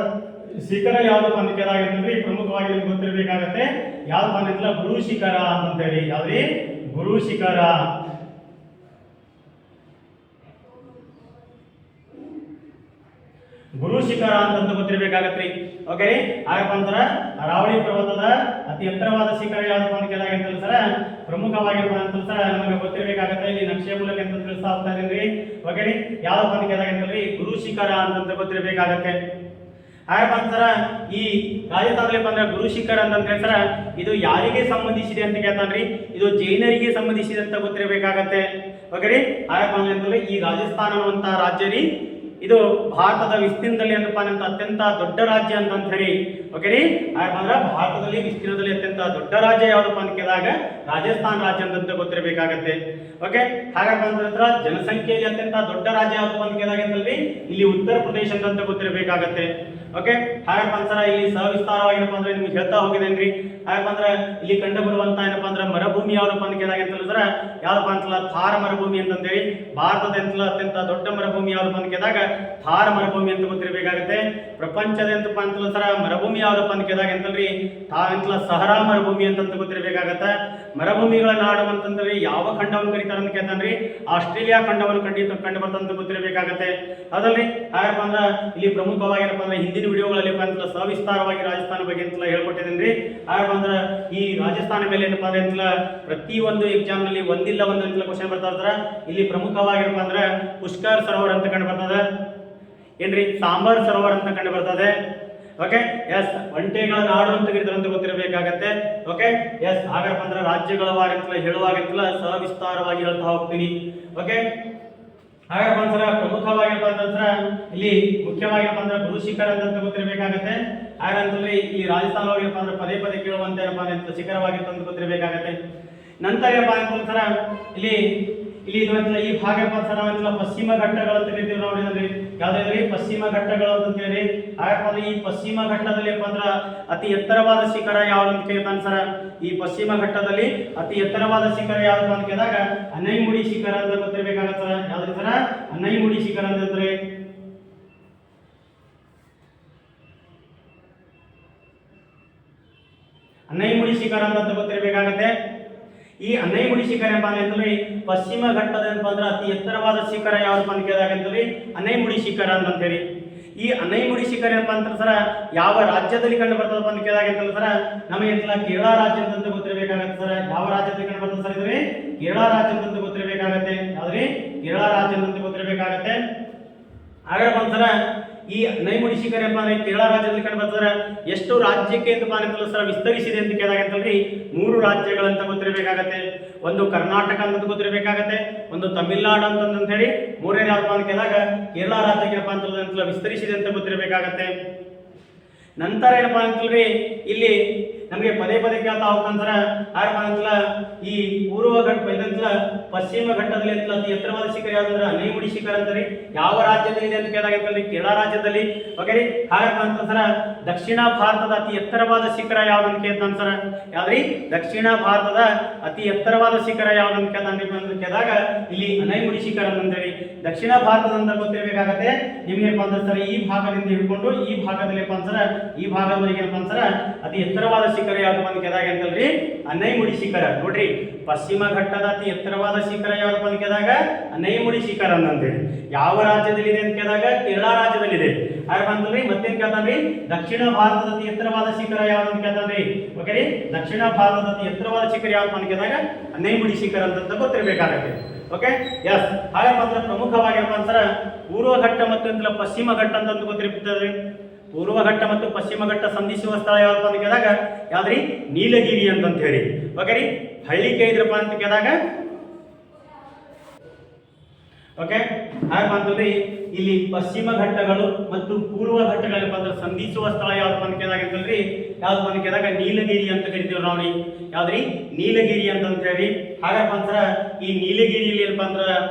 ಶಿಖರ ಯಾವ್ದಪ್ಪ ಅಂತ ಕೇಳಾಗತ್ತಂದ್ರೆ ಪ್ರಮುಖವಾಗಿ ನಿಮ್ಗೆ ಗೊತ್ತಿರಬೇಕಾಗತ್ತೆ ಯಾವ್ದಪ್ಪ ಅಂತಲ್ಲ ಗುರು ಶಿಖರ ಅಂತ ಹೇಳಿ. ಯಾವ್ದ್ರಿ? ಗುರು ಶಿಖರ. ಗುರು ಶಿಖರ ಅಂತ ಗೊತ್ತಿರಬೇಕಾಗತ್ರಿ. ಓಕೆ, ಹಾಗಪ್ಪ ಅಂತಾರ ಅರಾವಳಿ ಪರ್ವತದ ಅತಿ ಎತ್ತರವಾದ ಶಿಖರ ಯಾವ್ದಪ್ಪ ಅಂತ ಕೇಳಾಗತ್ತಲ್ಲ ಸರ ಪ್ರಮುಖವಾಗಿರುವ ಅಂತ ಸರ ನಮಗೆ ಗೊತ್ತಿರಬೇಕಾಗತ್ತೆ. ಇಲ್ಲಿ ನಕ್ಷೆ ಮೂಲಕ ಅಂತ ತಿಳಿಸ್ತಾ ಹೋಗ್ತಾ ಇದ್ದೀನಿ. ಓಕೆ ರೀ, ಯಾವ್ದಪ್ಪ ಅಂತ ಕೇಳಾಗತ್ತಲ್ರಿ ಗುರು ಶಿಖರ ಅಂತ ಗೊತ್ತಿರಬೇಕಾಗತ್ತೆ. ಹಾಗಪ್ಪ ಅಂತಾರ ಈ ರಾಜಸ್ಥಾನದಲ್ಲಿ ಬಂದ್ರೆ ಗುರು ಶಿಖರ ಅಂತ ಹೇಳ್ತಾರ ಇದು ಯಾರಿಗೆ ಸಂಬಂಧಿಸಿದೆ ಅಂತ ಕೇಳ್ತಾನ್ರಿ. ಇದು ಜೈನರಿಗೆ ಸಂಬಂಧಿಸಿದೆ ಅಂತ ಗೊತ್ತಿರಬೇಕಾಗತ್ತೆ. ಓಕೆ ರೀ, ಹಾಗಪ್ಪ ಅಂತಂದ್ರೆ ಈ ರಾಜಸ್ಥಾನ ಅನ್ನುವಂತಹ ರಾಜ್ಯ ರೀ ಇದು ಭಾರತದ ವಿಸ್ತೀರ್ಣದಲ್ಲಿ ಏನಪ್ಪ ಅಂತ ಅತ್ಯಂತ ದೊಡ್ಡ ರಾಜ್ಯ ಅಂತ ಹೇಳಿ ಓಕೆ ರೀ. ಹಾಗಂದ್ರೆ ಭಾರತದಲ್ಲಿ ವಿಸ್ತೀರ್ಣದಲ್ಲಿ ಅತ್ಯಂತ ದೊಡ್ಡ ರಾಜ್ಯ ಯಾವ್ದಪ್ಪ ಅಂತ ಕೇಳಿದಾಗ ರಾಜಸ್ಥಾನ್ ರಾಜ್ಯ ಅಂತ ಗೊತ್ತಿರಬೇಕಾಗತ್ತೆ. ಓಕೆ, ಹಾಗಾಗಿ ಬಂದ ನಂತರ ಜನಸಂಖ್ಯೆಯಲ್ಲಿ ಅತ್ಯಂತ ದೊಡ್ಡ ರಾಜ್ಯ ಯಾವ್ದಪ್ಪ ಅಂತ ಕೇಳಿದಾಗ ಅಂತಲ್ರಿ ಇಲ್ಲಿ ಉತ್ತರ ಪ್ರದೇಶ ಅಂತ ಗೊತ್ತಿರಬೇಕಾಗತ್ತೆ. ಓಕೆ, ಹಾಗಾಗಿ ಬಂದ್ರ ಇಲ್ಲಿ ಸವಿಸ್ತಾರವಾಗಿನಪ್ಪ ಅಂದ್ರೆ ನಿಮ್ಗೆ ಹೇಳ್ತಾ ಹೋಗಿದ್ದೇನ್ರಿ. ಹಾಗೆ ಬಂದ್ರೆ ಇಲ್ಲಿ ಕಂಡು ಬರುವಂತ ಏನಪ್ಪಾ ಅಂದ್ರೆ ಮರುಭೂಮಿ ಯಾವ್ದಪ್ಪ ಅಂತ ಕೇಳಿದಾಗ ಅಂತ ಹೇಳಿದ್ರೆ ಯಾವ್ದಪ್ಪ ಅಂತಲ್ಲ ಥಾರ್ ಮರುಭೂಮಿ ಅಂತಂದೇಳಿ. ಭಾರತದ ಅತ್ಯಂತ ದೊಡ್ಡ ಮರುಭೂಮಿ ಯಾವ್ದಪ್ಪ ಅಂತ ಕೇಳಿದಾಗ ಥಾರ್ ಮರುಭೂಮಿ ಅಂತ ಗೊತ್ತಿರಬೇಕಾಗತ್ತೆ. ಪ್ರಪಂಚದ ಎಂತಪ್ಪ ಅಂತಲ್ಲ ಸರ ಮರುಭೂಮಿ ಯಾವ್ದಪ್ಪ ಅಂತ ಕೇಳಿದಾಗ ಅಂತಲ್ರಿ ತಾವೆಂತಲ ಸಹರಾ ಮರುಭೂಮಿ ಅಂತ ಗೊತ್ತಿರಬೇಕಾಗತ್ತೆ. ಮರುಭೂಮಿಗಳ ನಾಡು ಅಂತಂದ್ರೆ ಯಾವ ಖಂಡವನ್ನು ಕರೀತಾರೆ ಅಂತ ಕೇಳ್ತಾನ್ರಿ ಆಸ್ಟ್ರೇಲಿಯಾ ಖಂಡವನ್ನು ಕಂಡು ಬರ್ತಂತ ಗೊತ್ತಿರಬೇಕಾಗತ್ತೆ. ಅದಲ್ರಿ ಹಾಗಪ್ಪ ಅಂದ್ರ ಇಲ್ಲಿ ಪ್ರಮುಖವಾಗಿರಪ್ಪ ಅಂದ್ರೆ ಹಿಂದಿನ ವಿಡಿಯೋಗಳಲ್ಲಿ ಅಂತಲ್ಲ ಸವಿಸ್ತಾರವಾಗಿ ರಾಜಸ್ಥಾನ ಬಗ್ಗೆ ಅಂತಲ್ಲ ಹೇಳ್ಕೊಟ್ಟಿದ್ದೇನೆ. ಹಾಗಪ್ಪ ಅಂದ್ರ ಈ ರಾಜಸ್ಥಾನ ಮೇಲೆ ಏನಪ್ಪಾ ಅಂದ್ರೆ ಅಂತಲ್ಲ ಪ್ರತಿಯೊಂದು ಎಕ್ಸಾಮ್ ನಲ್ಲಿ ಒಂದಿಲ್ಲ ಒಂದು ಅಂತಲ್ಲ ಕ್ವಶನ್ ಬರ್ತಾ ಇರ್ತಾರ. ಇಲ್ಲಿ ಪ್ರಮುಖವಾಗಿರಪ್ಪ ಅಂದ್ರೆ ಪುಷ್ಕರ್ ಸರೋವರ್ ಅಂತ ಕಂಡು ಬರ್ತದೆ ಏನ್ರಿ, ಸಾಂಬಾರ್ ಸರೋವರ್ ಅಂತ ಕಂಡು ಬರ್ತದೆ. ಓಕೆ, ಎಸ್ ಒಂಟೆಗಳ ನಾಡು ಅಂತ ಕರೀತಾರಂತ ಗೊತ್ತಿರಬೇಕಾಗತ್ತೆ. ಓಕೆ, ಎಸ್ ಹಾಗಪ್ಪ ಅಂದ್ರೆ ರಾಜ್ಯಗಳ ವಾರ ಅಂತಲ್ಲ ಹೇಳುವಾಗಂತಲ್ಲ ಸವಿಸ್ತಾರವಾಗಿ ಹೇಳ್ತಾ ಹೋಗ್ತೀನಿ. ಓಕೆ, ಹಾಗಪ್ಪ ಅಂದ್ರೆ ಪ್ರಮುಖವಾಗಿರಪ್ಪ ಅಂತಂದ್ರೆ ಇಲ್ಲಿ ಮುಖ್ಯವಾಗಿರಪ್ಪ ಅಂದ್ರೆ ಗುರು ಶಿಖರ ಅಂತ ಗೊತ್ತಿರಬೇಕಾಗತ್ತೆ. ಹಾಗಂತಂದ್ರೆ ಈ ರಾಜಸ್ಥಾನ ಹೋಗಿರಪ್ಪ ಅಂದ್ರೆ ಪದೇ ಪದೇ ಕೇಳುವಂತ ಏನಪ್ಪಾ ಅಂತ ಶಿಖರವಾಗಿರ್ತಂತ ಗೊತ್ತಿರಬೇಕಾಗತ್ತೆ. ನಂತರ ಏನಪ್ಪಾ ಅಂತಂದ್ರೆ ಇಲ್ಲಿ ಇಲ್ಲಿ ಈ ಭಾಗ ನಾವೆಲ್ಲ ಪಶ್ಚಿಮ ಘಟ್ಟಗಳು ಅಂತ ಕರಿತೀವಿ ನಾವು. ನೋಡಿದ್ರಿ ಯಾವ್ದ್ರಿ ಪಶ್ಚಿಮ ಘಟ್ಟಗಳು ಅಂತ ಹೇಳಿ. ಹಾಗಪ್ಪ ಅಂದ್ರೆ ಈ ಪಶ್ಚಿಮ ಘಟ್ಟದಲ್ಲಿ ಏನಪ್ಪ ಅಂದ್ರ ಅತಿ ಎತ್ತರವಾದ ಶಿಖರ ಯಾವ್ದು ಅಂತ ಕೇಳ್ತಾನೆ ಸರ. ಈ ಪಶ್ಚಿಮ ಘಟ್ಟದಲ್ಲಿ ಅತಿ ಎತ್ತರವಾದ ಶಿಖರ ಯಾವ್ದು ಅಂತ ಕೇಳಿದಾಗ ಅನೈಮುಡಿ ಶಿಖರ ಅಂತ ಗೊತ್ತಿರಬೇಕಾಗತ್ತ. ಯಾವ್ದ್ರಿ ಸರ ಅನೈಮುಡಿ ಶಿಖರ ಅಂತಂದ್ರೆ ಅನೈಮುಡಿ ಶಿಖರ ಅಂತ ಗೊತ್ತಿರಬೇಕಾಗತ್ತೆ. ಈ ಅನೈಮುಡಿ ಶಿಖರ ಎಂಬ ಅಂತಂದ್ರೆ ಪಶ್ಚಿಮ ಘಟ್ಟದ ಏನಪ್ಪ ಅಂದ್ರೆ ಅತಿ ಎತ್ತರವಾದ ಶಿಖರ ಯಾವ್ದಪ್ಪ ಅಂತ ಕೇಳಿದಾಗ ಅಂತಂದ್ರೆ ಅನೈಮುಡಿ ಶಿಖರ ಅಂತ ಹೇಳಿ. ಈ ಅನೈಮುಡಿ ಶಿಖರ ಏನಪ್ಪ ಅಂತ ಸರ ಯಾವ ರಾಜ್ಯದಲ್ಲಿ ಕಂಡು ಬರ್ತದಪ್ಪ ಅಂತ ಕೇಳಿದಾಗ ಅಂತಂದ್ರೆ ಸರ ನಮಗೆ ಎಂತಲ್ಲ ಕೇರಳ ರಾಜ್ಯ ಅಂತ ಗೊತ್ತಿರಬೇಕಾಗತ್ತೆ ಸರ. ಯಾವ ರಾಜ್ಯದಲ್ಲಿ ಕಂಡು ಬರ್ತದೆ ಸರ್ ಇದ್ರೆ ಕೇರಳ ರಾಜ್ಯ ಅಂತ ಗೊತ್ತಿರಬೇಕಾಗತ್ತೆ. ಯಾವ್ದ್ರಿ ಕೇರಳ ರಾಜ್ಯ ಅಂತ ಗೊತ್ತಿರಬೇಕಾಗತ್ತೆ. ಹಾಗಾದ್ರೆ ಒಂದ್ಸಲ ಈ ಅನೈಮುಡಿ ಶಿಖರ ಏನಪ್ಪ ಅಂದ್ರೆ ಕೇರಳ ರಾಜ್ಯದಲ್ಲಿ ಕಂಡು ಬರ್ತದೆ. ಎಷ್ಟು ರಾಜ್ಯಕ್ಕೆ ಅಂತಪ್ಪ ಅಂತಲ್ಲ ಸರ ವಿಸ್ತರಿಸಿದೆ ಅಂತ ಕೇಳಿದಾಗ ಅಂತಂದ್ರೆ 3 ರಾಜ್ಯಗಳಂತ ಗೊತ್ತಿರಬೇಕಾಗತ್ತೆ. ಒಂದು ಕರ್ನಾಟಕ ಅಂತ ಗೊತ್ತಿರಬೇಕಾಗತ್ತೆ, ಒಂದು ತಮಿಳುನಾಡು ಅಂತ ಹೇಳಿ, ಮೂರನೇ ಯಾವ್ದಪ್ಪ ಅಂತ ಕೇಳಿದಾಗ ಕೇರಳ ರಾಜ್ಯಕ್ಕೆ ಏನಪ್ಪ ಅಂತಲ್ಲ ವಿಸ್ತರಿಸಿದೆ ಅಂತ ಗೊತ್ತಿರಬೇಕಾಗತ್ತೆ. ನಂತರ ಏನಪ್ಪಾ ಅಂತಲ್ರಿ ಇಲ್ಲಿ ನಮಗೆ ಪದೇ ಪದೇ ಕೇಳ್ತಾ ಹೋಗ್ತಾರ ಅಂತಲ್ಲ ಈ ಪೂರ್ವ ಘಟ್ಟ ಇದಂತಲ್ಲ ಪಶ್ಚಿಮ ಘಟ್ಟದಲ್ಲಿ ಅಂತಲ್ಲ ಅತಿ ಎತ್ತರವಾದ ಶಿಖರ ಯಾವ್ದಂದ್ರೆ ಅನೈಮುಡಿ ಶಿಖರ ಅಂತಾರಿ. ಯಾವ ರಾಜ್ಯದಲ್ಲಿ ಇದೆ ಅಂತ ಕೇಳಿದಾಗ ಅಂತಲ್ರಿ ಕೇರಳ ರಾಜ್ಯದಲ್ಲಿ. ಓಕೆ ರೀ. ಹಾಗಪ್ಪ ಅಂತಂದ್ರ ದಕ್ಷಿಣ ಭಾರತದ ಅತಿ ಎತ್ತರವಾದ ಶಿಖರ ಯಾವ್ದಂತ ಕೇಳ್ತಾನ ಸರ. ಯಾವ್ದ್ರಿ ದಕ್ಷಿಣ ಭಾರತದ ಅತಿ ಎತ್ತರವಾದ ಶಿಖರ ಯಾವ್ದಂತ ಕೇಳಿದಾಗ ಇಲ್ಲಿ ಅನೈಮುಡಿ ಶಿಖರ ಅಂತಂದೇಳಿ. ದಕ್ಷಿಣ ಭಾರತದ ಅಂತ ಗೊತ್ತಿರಬೇಕಾಗತ್ತೆ ನಿಮ್ಗೆ ಏನಪ್ಪ ಅಂದ್ರೆ ಸರ್ ಈ ಭಾಗದಿಂದ ಹಿಡ್ಕೊಂಡು ಈ ಭಾಗದಲ್ಲಿ ಅಂತಾರ ಈ ಭಾಗದವರೆಗೆ ಏನಪ್ಪ ಅಂತಾರ ಅತಿ ಎತ್ತರವಾದ ಶಿಖರ ಯಾವ್ದಪ್ಪ ಅಂತ ಕೇಳಿದಾಗ ಅಂತಲ್ರಿ ಅನೈಮುಡಿ ಶಿಖರ. ನೋಡ್ರಿ ಪಶ್ಚಿಮ ಘಟ್ಟದ ಅತಿ ಎತ್ತರವಾದ ಶಿಖರ ಯಾವ್ದಪ್ಪ ಅಂತ ಕೇಳಿದಾಗ ಅನೈಮುಡಿ ಶಿಖರ ಅಂತೇಳಿ. ಯಾವ ರಾಜ್ಯದಲ್ಲಿ ಇದೆ ಅಂತ ಕೇಳಿದಾಗ ಕೇರಳ ರಾಜ್ಯದಲ್ಲಿದೆ. ಹಾಗೆ ಬಂದ್ರಿ ಮತ್ತೇನ್ ಕೇಳ್ತಾನ್ರಿ ದಕ್ಷಿಣ ಭಾರತದ ಅತಿ ಎತ್ತರವಾದ ಶಿಖರ ಯಾವ್ದು ಅಂತ ಕೇಳ್ತಾನ್ರಿ. ಓಕೆ ರೀ. ದಕ್ಷಿಣ ಭಾರತದ ಅತಿ ಎತ್ತರವಾದ ಶಿಖರ ಯಾವ್ದಪ್ಪ ಅಂತ ಕೇಳಿದಾಗ ಅನೈಮುಡಿ ಶಿಖರ ಅಂತ ಗೊತ್ತಿರಬೇಕಾಗತ್ತೆ. Okay yes. ಹಾಗೆ ಮಾತ್ರ ಪ್ರಮುಖವಾಗಿರಪ್ಪ ಅಂತಾರ ಪೂರ್ವ ಘಟ್ಟ ಮತ್ತು ಪಶ್ಚಿಮ ಘಟ್ಟ ಅಂತ ಗೊತ್ತಿರ್ತದೆ. ಪೂರ್ವ ಘಟ್ಟ ಮತ್ತು ಪಶ್ಚಿಮ ಘಟ್ಟ ಸಂಧಿಸುವ ಸ್ಥಳ ಯಾವ್ದಪ್ಪ ಅಂತ ಕೇಳಿದಾಗ ಯಾವ್ದ್ರಿ ನೀಲಗಿರಿ ಅಂತ ಹೇಳಿ. ಓಕೆ ರೀ. ಹಳ್ಳಿಕೆ ಇದ್ರಪ್ಪ ಅಂತ ಕೇಳಿದಾಗ ಓಕೆ ಹಾಗೆ ಅಂತಂದ್ರೆ ಇಲ್ಲಿ ಪಶ್ಚಿಮ ಘಟ್ಟಗಳು ಮತ್ತು ಪೂರ್ವ ಘಟ್ಟಗಳಪ್ಪ ಅಂದ್ರೆ ಸಂಧಿಸುವ ಸ್ಥಳ ಯಾವ್ದಪ್ಪ ಅಂತ ಕೇಳಿದಾಗ ಅಂತಂದ್ರಿ ಯಾವ್ದಪ್ಪ ಅಂತ ಕೇಳಿದಾಗ ನೀಲಗಿರಿ ಅಂತ ಕರಿತೀವಿ ನಾವು. ಯಾವ್ದ್ರಿ ನೀಲಗಿರಿ ಅಂತ ಹೇಳಿ. ಹಾಗಪ್ಪ ಅಂತಾರ ಈ ನೀಲಗಿರಿಯಲ್ಲಿ ಏನಪ್ಪ ಅಂದ್ರ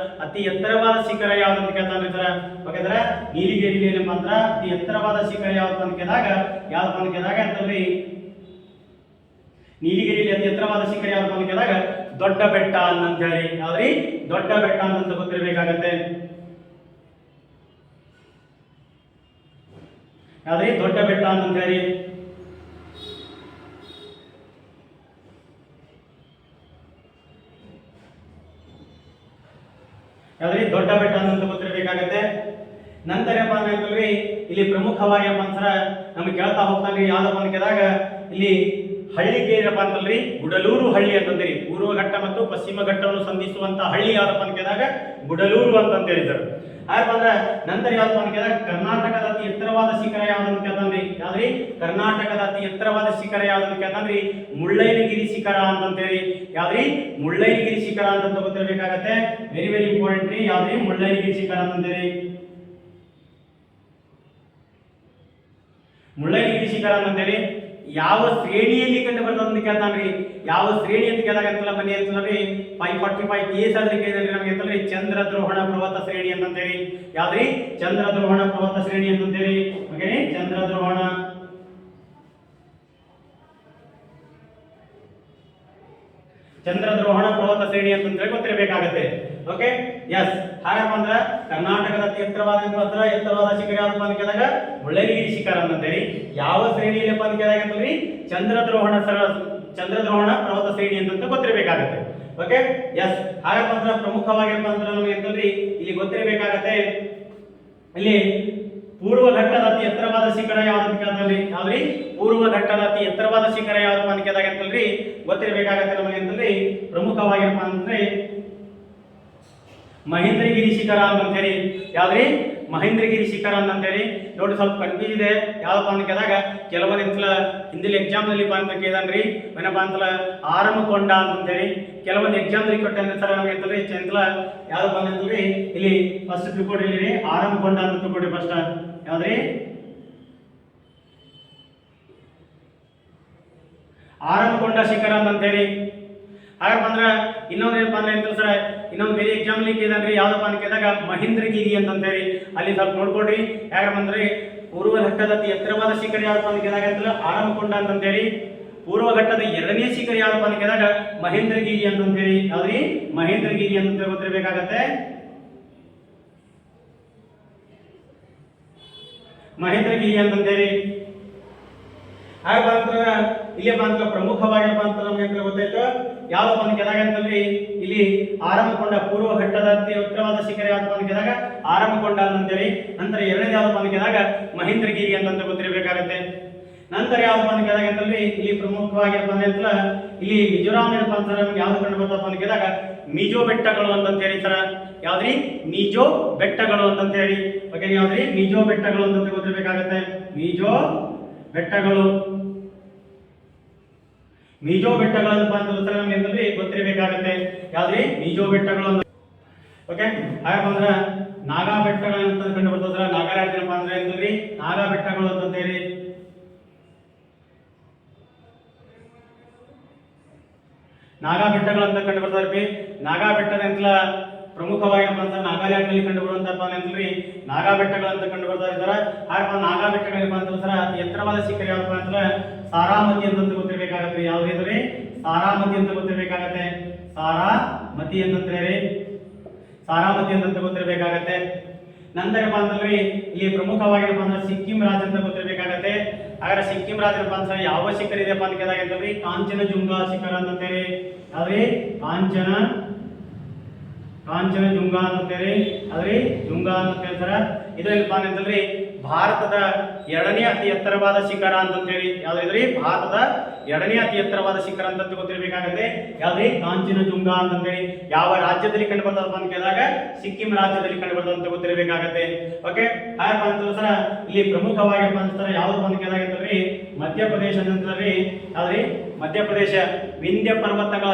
ಅತಿ ಎತ್ತರವಾದ ಶಿಖರ ಯಾವ್ದಂತ ಕೇಳ್ತಾನ್ರಿ ಸರ. ಓಕೆಂದ್ರ ನೀಲಗಿರಿಯಲ್ಲಿ ಏನಪ್ಪ ಅಂದ್ರ ಅತಿ ಎತ್ತರವಾದ ಶಿಖರ ಯಾವ್ದಪ್ಪ ಅಂತ ಕೇಳಿದಾಗ ಅಂತಂದ್ರಿ ನೀಲಗಿರಿಯಲ್ಲಿ ಅತಿ ಎತ್ತರವಾದ ಶಿಖರ ಯಾವ್ದಪ್ಪ ಅಂತ ಕೇಳಿದಾಗ ದೊಡ್ಡ ಬೆಟ್ಟ ಅಂತ ಹೇಳಿ. ಯಾವ್ದ್ರಿ ದೊಡ್ಡ ಬೆಟ್ಟ ಅಂತ ಗೊತ್ತಿರಬೇಕಾಗತ್ತೆ. ಯಾವ್ದ್ರಿ ದೊಡ್ಡ ಬೆಟ್ಟ ಅಂತ ಹೇಳಿ. ಯಾವ್ದ್ರಿ ದೊಡ್ಡ ಬೆಟ್ಟ ಅಂತ ಗೊತ್ತಿರಬೇಕಾಗತ್ತೆ. ನಂತರ ಏನಪ್ಪ ಅಂತಂದ್ರಿ ಇಲ್ಲಿ ಪ್ರಮುಖವಾಗಿ ಏನಪ್ಪ ಅಂತಾರ ನಮ್ಗೆ ಕೇಳ್ತಾ ಹೋಗ್ತಾನ್ರಿ ಯಾವ್ದಪ್ಪ ಅಂತ ಕೇಳಿದಾಗ ಇಲ್ಲಿ ಹಳ್ಳಿಗೆ ಏನಪ್ಪ ಅಂತಲ್ರಿ ಗುಡಲೂರು ಹಳ್ಳಿ ಅಂತಂದ್ರಿ. ಪೂರ್ವ ಘಟ್ಟ ಮತ್ತು ಪಶ್ಚಿಮ ಘಟ್ಟವನ್ನು ಸಂಧಿಸುವಂತ ಹಳ್ಳಿ ಯಾವ್ದಪ್ಪ ಅಂತ ಕೇಳಿದಾಗ ಗುಡಲೂರು ಅಂತ ಹೇಳಿದರು. ಹಾಗಂದ್ರ ನಂತರ ಯಾವ್ದಪ್ಪ ಅಂತ ಕೇಳಿದಾಗ ಕರ್ನಾಟಕದ ಅತಿ ಎತ್ತರವಾದ ಶಿಖರ ಯಾವ್ದಂತ ಕೇಳ್ತಾನ್ರಿ. ಯಾವ್ದ್ರಿ ಕರ್ನಾಟಕದ ಅತಿ ಎತ್ತರವಾದ ಶಿಖರ ಯಾವ್ದಂತ ಕೇಳ್ತಾನ್ರಿ ಮುಳ್ಳಯ್ಯನಗಿರಿ ಶಿಖರ ಅಂತೇಳಿ. ಯಾವ್ದ್ರಿ ಮುಳ್ಳಯ್ಯನಗಿರಿ ಶಿಖರ ಅಂತ ಗೊತ್ತಿರಬೇಕಾಗತ್ತೆ. ವೆರಿ ವೆರಿ ಇಂಪಾರ್ಟೆಂಟ್ ರೀ. ಯಾವ್ದ್ರಿ ಮುಳ್ಳಯ್ಯನಗಿರಿ ಶಿಖರ ಅಂತೇಳಿ. ಮುಳ್ಳಯ್ಯನಗಿರಿ ಶಿಖರ ಅಂತೇಳಿ ಯಾವ ಶ್ರೇಣಿಯಲ್ಲಿ ಕಂಡು ಬರ್ತದೆ ಅಂತ ಕೇಳ್ತಾನ್ರಿ. ಯಾವ ಶ್ರೇಣಿ ಅಂತ ಕೇಳಿದಾಗ ಅಂತಲ್ಲ ಬನ್ನಿ ಅಂತಂದ್ರಿ 545 ಕೇಸ್ ಆದ್ರೆ ಕೇಳಿದ್ರಿ ನಮಗೆ ಅಂತಂದ್ರೆ ಚಂದ್ರದ್ರೋಹಣ ಪರ್ವತ ಶ್ರೇಣಿ ಅಂತಂತೇಳಿ. ಯಾವ್ದ್ರಿ? ಚಂದ್ರದ್ರೋಹಣ ಪರ್ವತ ಶ್ರೇಣಿ ಅಂತಂತೇಳಿ. ಓಕೆ, ಚಂದ್ರದ್ರೋಹಣ ಪರ್ವತ ಶ್ರೇಣಿ ಅಂತಂದ್ರೆ ಗೊತ್ತಿರಬೇಕಾಗುತ್ತೆ. Okay, S. ಹಾಗಪ್ಪ ಅಂದ್ರ ಕರ್ನಾಟಕದ ಅತಿ ಎತ್ತರವಾದ ಶಿಖರ ಯಾವ್ದಪ್ಪ ಅಂತ ಕೇಳಿದಾಗ ಮುಳ್ಳಯ್ಯನಗಿರಿ ಶಿಖರ ಅಂತಂತೇಳಿ. ಯಾವ ಶ್ರೇಣಿಯಲ್ಲಪ್ಪ ಅಂತ ಕೇಳಿದಾಗ ಅಂತಂದ್ರಿ ಚಂದ್ರದ್ರೋಹಣ ಪರ್ವತ ಶ್ರೇಣಿ ಅಂತ ಗೊತ್ತಿರಬೇಕಾಗುತ್ತೆ. Okay, S. ಹಾಗಪ್ಪ ಅಂದ್ರ ಪ್ರಮುಖವಾಗಿರಪ್ಪ ಅಂದ್ರೆ ನಮಗೆ ಅಂತಂದ್ರಿ ಇಲ್ಲಿ ಗೊತ್ತಿರಬೇಕಾಗತ್ತೆ, ಇಲ್ಲಿ ಪೂರ್ವ ಘಟ್ಟದ ಅತಿ ಎತ್ತರವಾದ ಶಿಖರ ಯಾವ್ದು ಅಂತ ಕೇಳ್ತಾನ್ರಿ. ಯಾವ್ದ್ರಿ? ಪೂರ್ವ ಘಟ್ಟದ ಅತಿ ಎತ್ತರವಾದ ಶಿಖರ ಯಾವ್ದಪ್ಪ ಅಂತ ಕೇಳಿದಾಗ ಅಂತಂದ್ರಿ ಗೊತ್ತಿರಬೇಕಾಗತ್ತೆ ನಮಗೆ ಅಂತಂದ್ರಿ ಪ್ರಮುಖವಾಗಿರಪ್ಪ ಅಂದ್ರೆ ಮಹೇಂದ್ರಗಿರಿ ಶಿಖರ ಅಂತಂತೇಳಿ. ಯಾವ್ದ್ರಿ? ಮಹೇಂದ್ರಗಿರಿ ಶಿಖರ ಅಂತಂತೇಳಿ. ನೋಡಿ, ಸ್ವಲ್ಪ ಕನ್ಫ್ಯೂಸ್ ಇದೆ. ಯಾವ್ದಪ್ಪ ಅಂತ ಕೇಳಿದಾಗ ಕೆಲವೊಂದು ಹಿಂದಿನ ಎಕ್ಸಾಮ್ ನಲ್ಲಿ ಅಂತ ಕೇಳಿದನ್ರಿ ಏನಪ್ಪ ಅಂತಲ್ಲ ಆರಮಕೊಂಡ ಅಂತಂತೇಳಿ. ಕೆಲವೊಂದು ಎಕ್ಸಾಮ್ ನಲ್ಲಿ ಕೊಟ್ಟಂದ್ರೆ ಸರ್ ನಮಗೆ ಅಂತಂದ್ರೆ ಚಂದ್ಲ ಯಾವ್ದಪ್ಪ ಅಂತಂದ್ರೆ ಇಲ್ಲಿ ಫಸ್ಟ್ ತಿಳ್ಕೊಡ್ರಿ, ಇಲ್ಲಿ ಆರಮಕೊಂಡ ಅಂತ ತಿಳ್ಕೊಡ್ರಿ ಫಸ್ಟ್. ಯಾವ್ದ್ರಿ? ಆರಮಕೊಂಡ ಶಿಖರ ಅಂತಂತೇಳಿ. ಹಾಗಪ್ಪ ಅಂದ್ರ ಇನ್ನೊಂದು ಏನಪ್ಪ ಅಂದ್ರೆ ಅಂತ ಸರ್ ಇನ್ನೊಂದು ಬೇರೆ ಎಕ್ಸಾಮ್ ಕೇಳಿದ್ರಿ ಯಾವ್ದಪ್ಪ ಅಂತ ಕೇಳಿದಾಗ ಮಹೇಂದ್ರಗಿರಿ ಅಂತಂತೇಳಿ. ಅಲ್ಲಿ ಸ್ವಲ್ಪ ನೋಡ್ಕೊಡ್ರಿ. ಯಾಕಪ್ಪ ಅಂದ್ರೆ ಪೂರ್ವ ಘಟ್ಟದ ಅತಿ ಎತ್ತರವಾದ ಶಿಖರ ಯಾವ್ದಪ್ಪ ಅಂತ ಕೇಳಿದಾಗ ಅಂತಲ್ಲ ಆರಮಕೊಂಡ ಅಂತಂತೇಳಿ. ಪೂರ್ವ ಘಟ್ಟದ ಎರಡನೇ ಶಿಖರ ಯಾವ್ದಪ್ಪ ಅಂತ ಕೇಳಿದಾಗ ಮಹೇಂದ್ರಗಿರಿ ಅಂತಂತೇಳಿ. ಯಾವ್ದ್ರಿ? ಮಹೇಂದ್ರಗಿರಿ ಅಂತ ಗೊತ್ತಿರಬೇಕಾಗತ್ತೆ. ಮಹೇಂದ್ರಗಿರಿ ಅಂತಂತೇಳಿ. ಹಾಗಂದ್ರ ಇಲ್ಲಪ್ಪ ಅಂತ ಪ್ರಮುಖವಾಗಿರಪ್ಪ ಅಂತ ನಮಗೆ ಅಂತ ಗೊತ್ತಾಯ್ತು. ಯಾವ್ದಪ್ಪ ಅಂತ ಕೇಳಿದಾಗ ಅಂತಂದ್ರೆ ಇಲ್ಲಿ ಆರಂಭಕೊಂಡ ಪೂರ್ವ ಘಟ್ಟದ ಅತಿ ಎತ್ತರವಾದ ಶಿಖರ ಯಾವ್ದಪ್ಪ ಅಂತ ಕೇಳಿದಾಗ ಆರಂಭಕೊಂಡ ಅಂತೇಳಿ. ನಂತರ ಎರಡನೇ ಯಾವ್ದಪ್ಪ ಅಂತ ಕೇಳಿದಾಗ ಮಹೇಂದ್ರಗಿರಿ ಅಂತ ಗೊತ್ತಿರಬೇಕಾಗುತ್ತೆ. ನಂತರ ಯಾವ್ದಪ್ಪ ಅಂತ ಕೇಳಿದಾಗ ಅಂತಂದ್ರೆ ಇಲ್ಲಿ ಪ್ರಮುಖವಾಗಿರಪ್ಪ ಅಂತ ಇಲ್ಲಿ ಮಿಜೋರಾಂ ಏನಪ್ಪ ಅಂತ ನಮ್ಗೆ ಯಾವ್ದು ಕಂಡು ಬರ್ತಪ್ಪ ಅಂತ ಕೇಳಿದಾಗ ಮಿಜೋ ಬೆಟ್ಟಗಳು ಅಂತಂತೇಳಿ ಸರ. ಯಾವ್ದ್ರಿ? ಮಿಜೋ ಬೆಟ್ಟಗಳು ಅಂತಂತೇಳಿ. ಓಕೆ, ಯಾವ್ದ್ರಿ? ಮಿಜೋ ಬೆಟ್ಟಗಳು ಅಂತ ಗೊತ್ತಿರಬೇಕಾಗತ್ತೆ. ಮಿಜೋ ಬೆಟ್ಟಗಳು ಅಂತಪ್ಪ ಅಂತ ನಮ್ಗೆ ಅಂತಂದ್ರೆ ಗೊತ್ತಿರಬೇಕಾಗುತ್ತೆ. ಯಾವ್ದ್ರಿ? ಮಿಜೋ ಬೆಟ್ಟಗಳು ಅಂತ. ಓಕೆ, ಹಾಗಪ್ಪ ಅಂದ್ರ ನಾಗಾ ಬೆಟ್ಟಗಳು ಅಂತ ಕಂಡು ಬರ್ತದ್ರ. ನಾಗಾಲ್ಯಾಂಡ್ ಏನಪ್ಪ ಅಂದ್ರೆ ಅಂತಂದ್ರಿ ನಾಗಾ ಬೆಟ್ಟಗಳು ಅಂತಂತೇಳಿ. ನಾಗಾ ಬೆಟ್ಟಗಳು ಅಂತ ಕಂಡು ಬರ್ತಾರ್ರಿ. ನಾಗಾ ಬೆಟ್ಟದ ಅಂತ ಪ್ರಮುಖವಾಗಿರಪ್ಪ ಅಂತ ನಾಗಾಲ್ಯಾಂಡ್ ನಲ್ಲಿ ಕಂಡು ಬರುವಂತಪ್ಪ ಅಂತಂದ್ರಿ ನಾಗಾ ಬೆಟ್ಟಗಳು ಅಂತ ಕಂಡು ಬರ್ತಾ ಇದ್ದಾರೆ. ಹಾಗಪ್ಪ ನಾಗಾ ಬೆಟ್ಟಗಳೇನಪ್ಪ ಅಂತಂದ್ರೆ ಅತಿ ಎತ್ತರವಾದ ಶಿಖರ ಯಾವಪ್ಪ ಅಂತಂದ್ರೆ ಸಾರಾಮತಿ ಅಂತ ಗೊತ್ತಿರಬೇಕಾಗತ್ತೆ. ಯಾವ್ದಿದ್ರೆ? ಸಾರಾಮತಿ ಅಂತ ಗೊತ್ತಿರಬೇಕಾಗತ್ತೆ. ಸಾರಾಮತಿ ಅಂತ ಗೊತ್ತಿರಬೇಕಾಗತ್ತೆ. ನಂತರಪ್ಪ ಅಂತಂದ್ರೆ ಇಲ್ಲಿ ಪ್ರಮುಖವಾಗಿರಪ್ಪ ಅಂದ್ರೆ ಸಿಕ್ಕಿಂ ರಾಜ್ಯ ಅಂತ ಗೊತ್ತಿರಬೇಕಾಗತ್ತೆ. ಹಾಗಾದ್ರೆ ಸಿಕ್ಕಿಂ ರಾಜ್ಯಪ್ಪ ಅಂತ ಯಾವ ಶಿಖರ ಇದೆಯಪ್ಪ ಅಂತ ಕೇಳಿದಾಗ ಅಂತಂದ್ರೆ ಕಾಂಚನಜುಂಗ ಶಿಖರ ಅಂತಂತೇಳಿ. ಯಾವ್ದ್ರಿ? ಕಾಂಚನಜುಂಗ ಅಂತಂತೇಳಿ. ಯಾವ್ದ್ರಿ? ಜುಂಗ ಅಂತ ಹೇಳ್ತಾರ. ಇದೇನಪ್ಪ ಅಂತಂದ್ರೆ ಭಾರತದ ಎರಡನೇ ಅತಿ ಎತ್ತರವಾದ ಶಿಖರ ಅಂತಂತೇಳಿ. ಯಾವ್ದ್ರಿ? ಭಾರತದ ಎರಡನೇ ಅತಿ ಎತ್ತರವಾದ ಶಿಖರ ಅಂತ ಗೊತ್ತಿರಬೇಕಾಗತ್ತೆ. ಯಾವ್ದ್ರಿ? ಕಾಂಚನಜುಂಗ ಅಂತಂತೇಳಿ. ಯಾವ ರಾಜ್ಯದಲ್ಲಿ ಕಂಡು ಬರ್ತದಪ್ಪ ಅಂತ ಕೇಳಿದಾಗ ಸಿಕ್ಕಿಂ ರಾಜ್ಯದಲ್ಲಿ ಕಂಡು ಬರ್ತದೆ ಅಂತ ಗೊತ್ತಿರಬೇಕಾಗತ್ತೆ. ಓಕೆ, ಹಾಗಪ್ಪ ಅಂತಂದ್ರೆ ಇಲ್ಲಿ ಪ್ರಮುಖವಾಗಿರಪ್ಪ ಅಂತಾರೆ ಯಾವ್ದಪ್ಪ ಅಂತ ಕೇಳಿದಾಗ ಅಂತಂದ್ರೆ ಮಧ್ಯಪ್ರದೇಶ ಅಂತಂದ್ರೆ. ಯಾವ್ದ್ರಿ? ಮಧ್ಯಪ್ರದೇಶ ವಿಂಧ್ಯ ಪರ್ವತಗಳ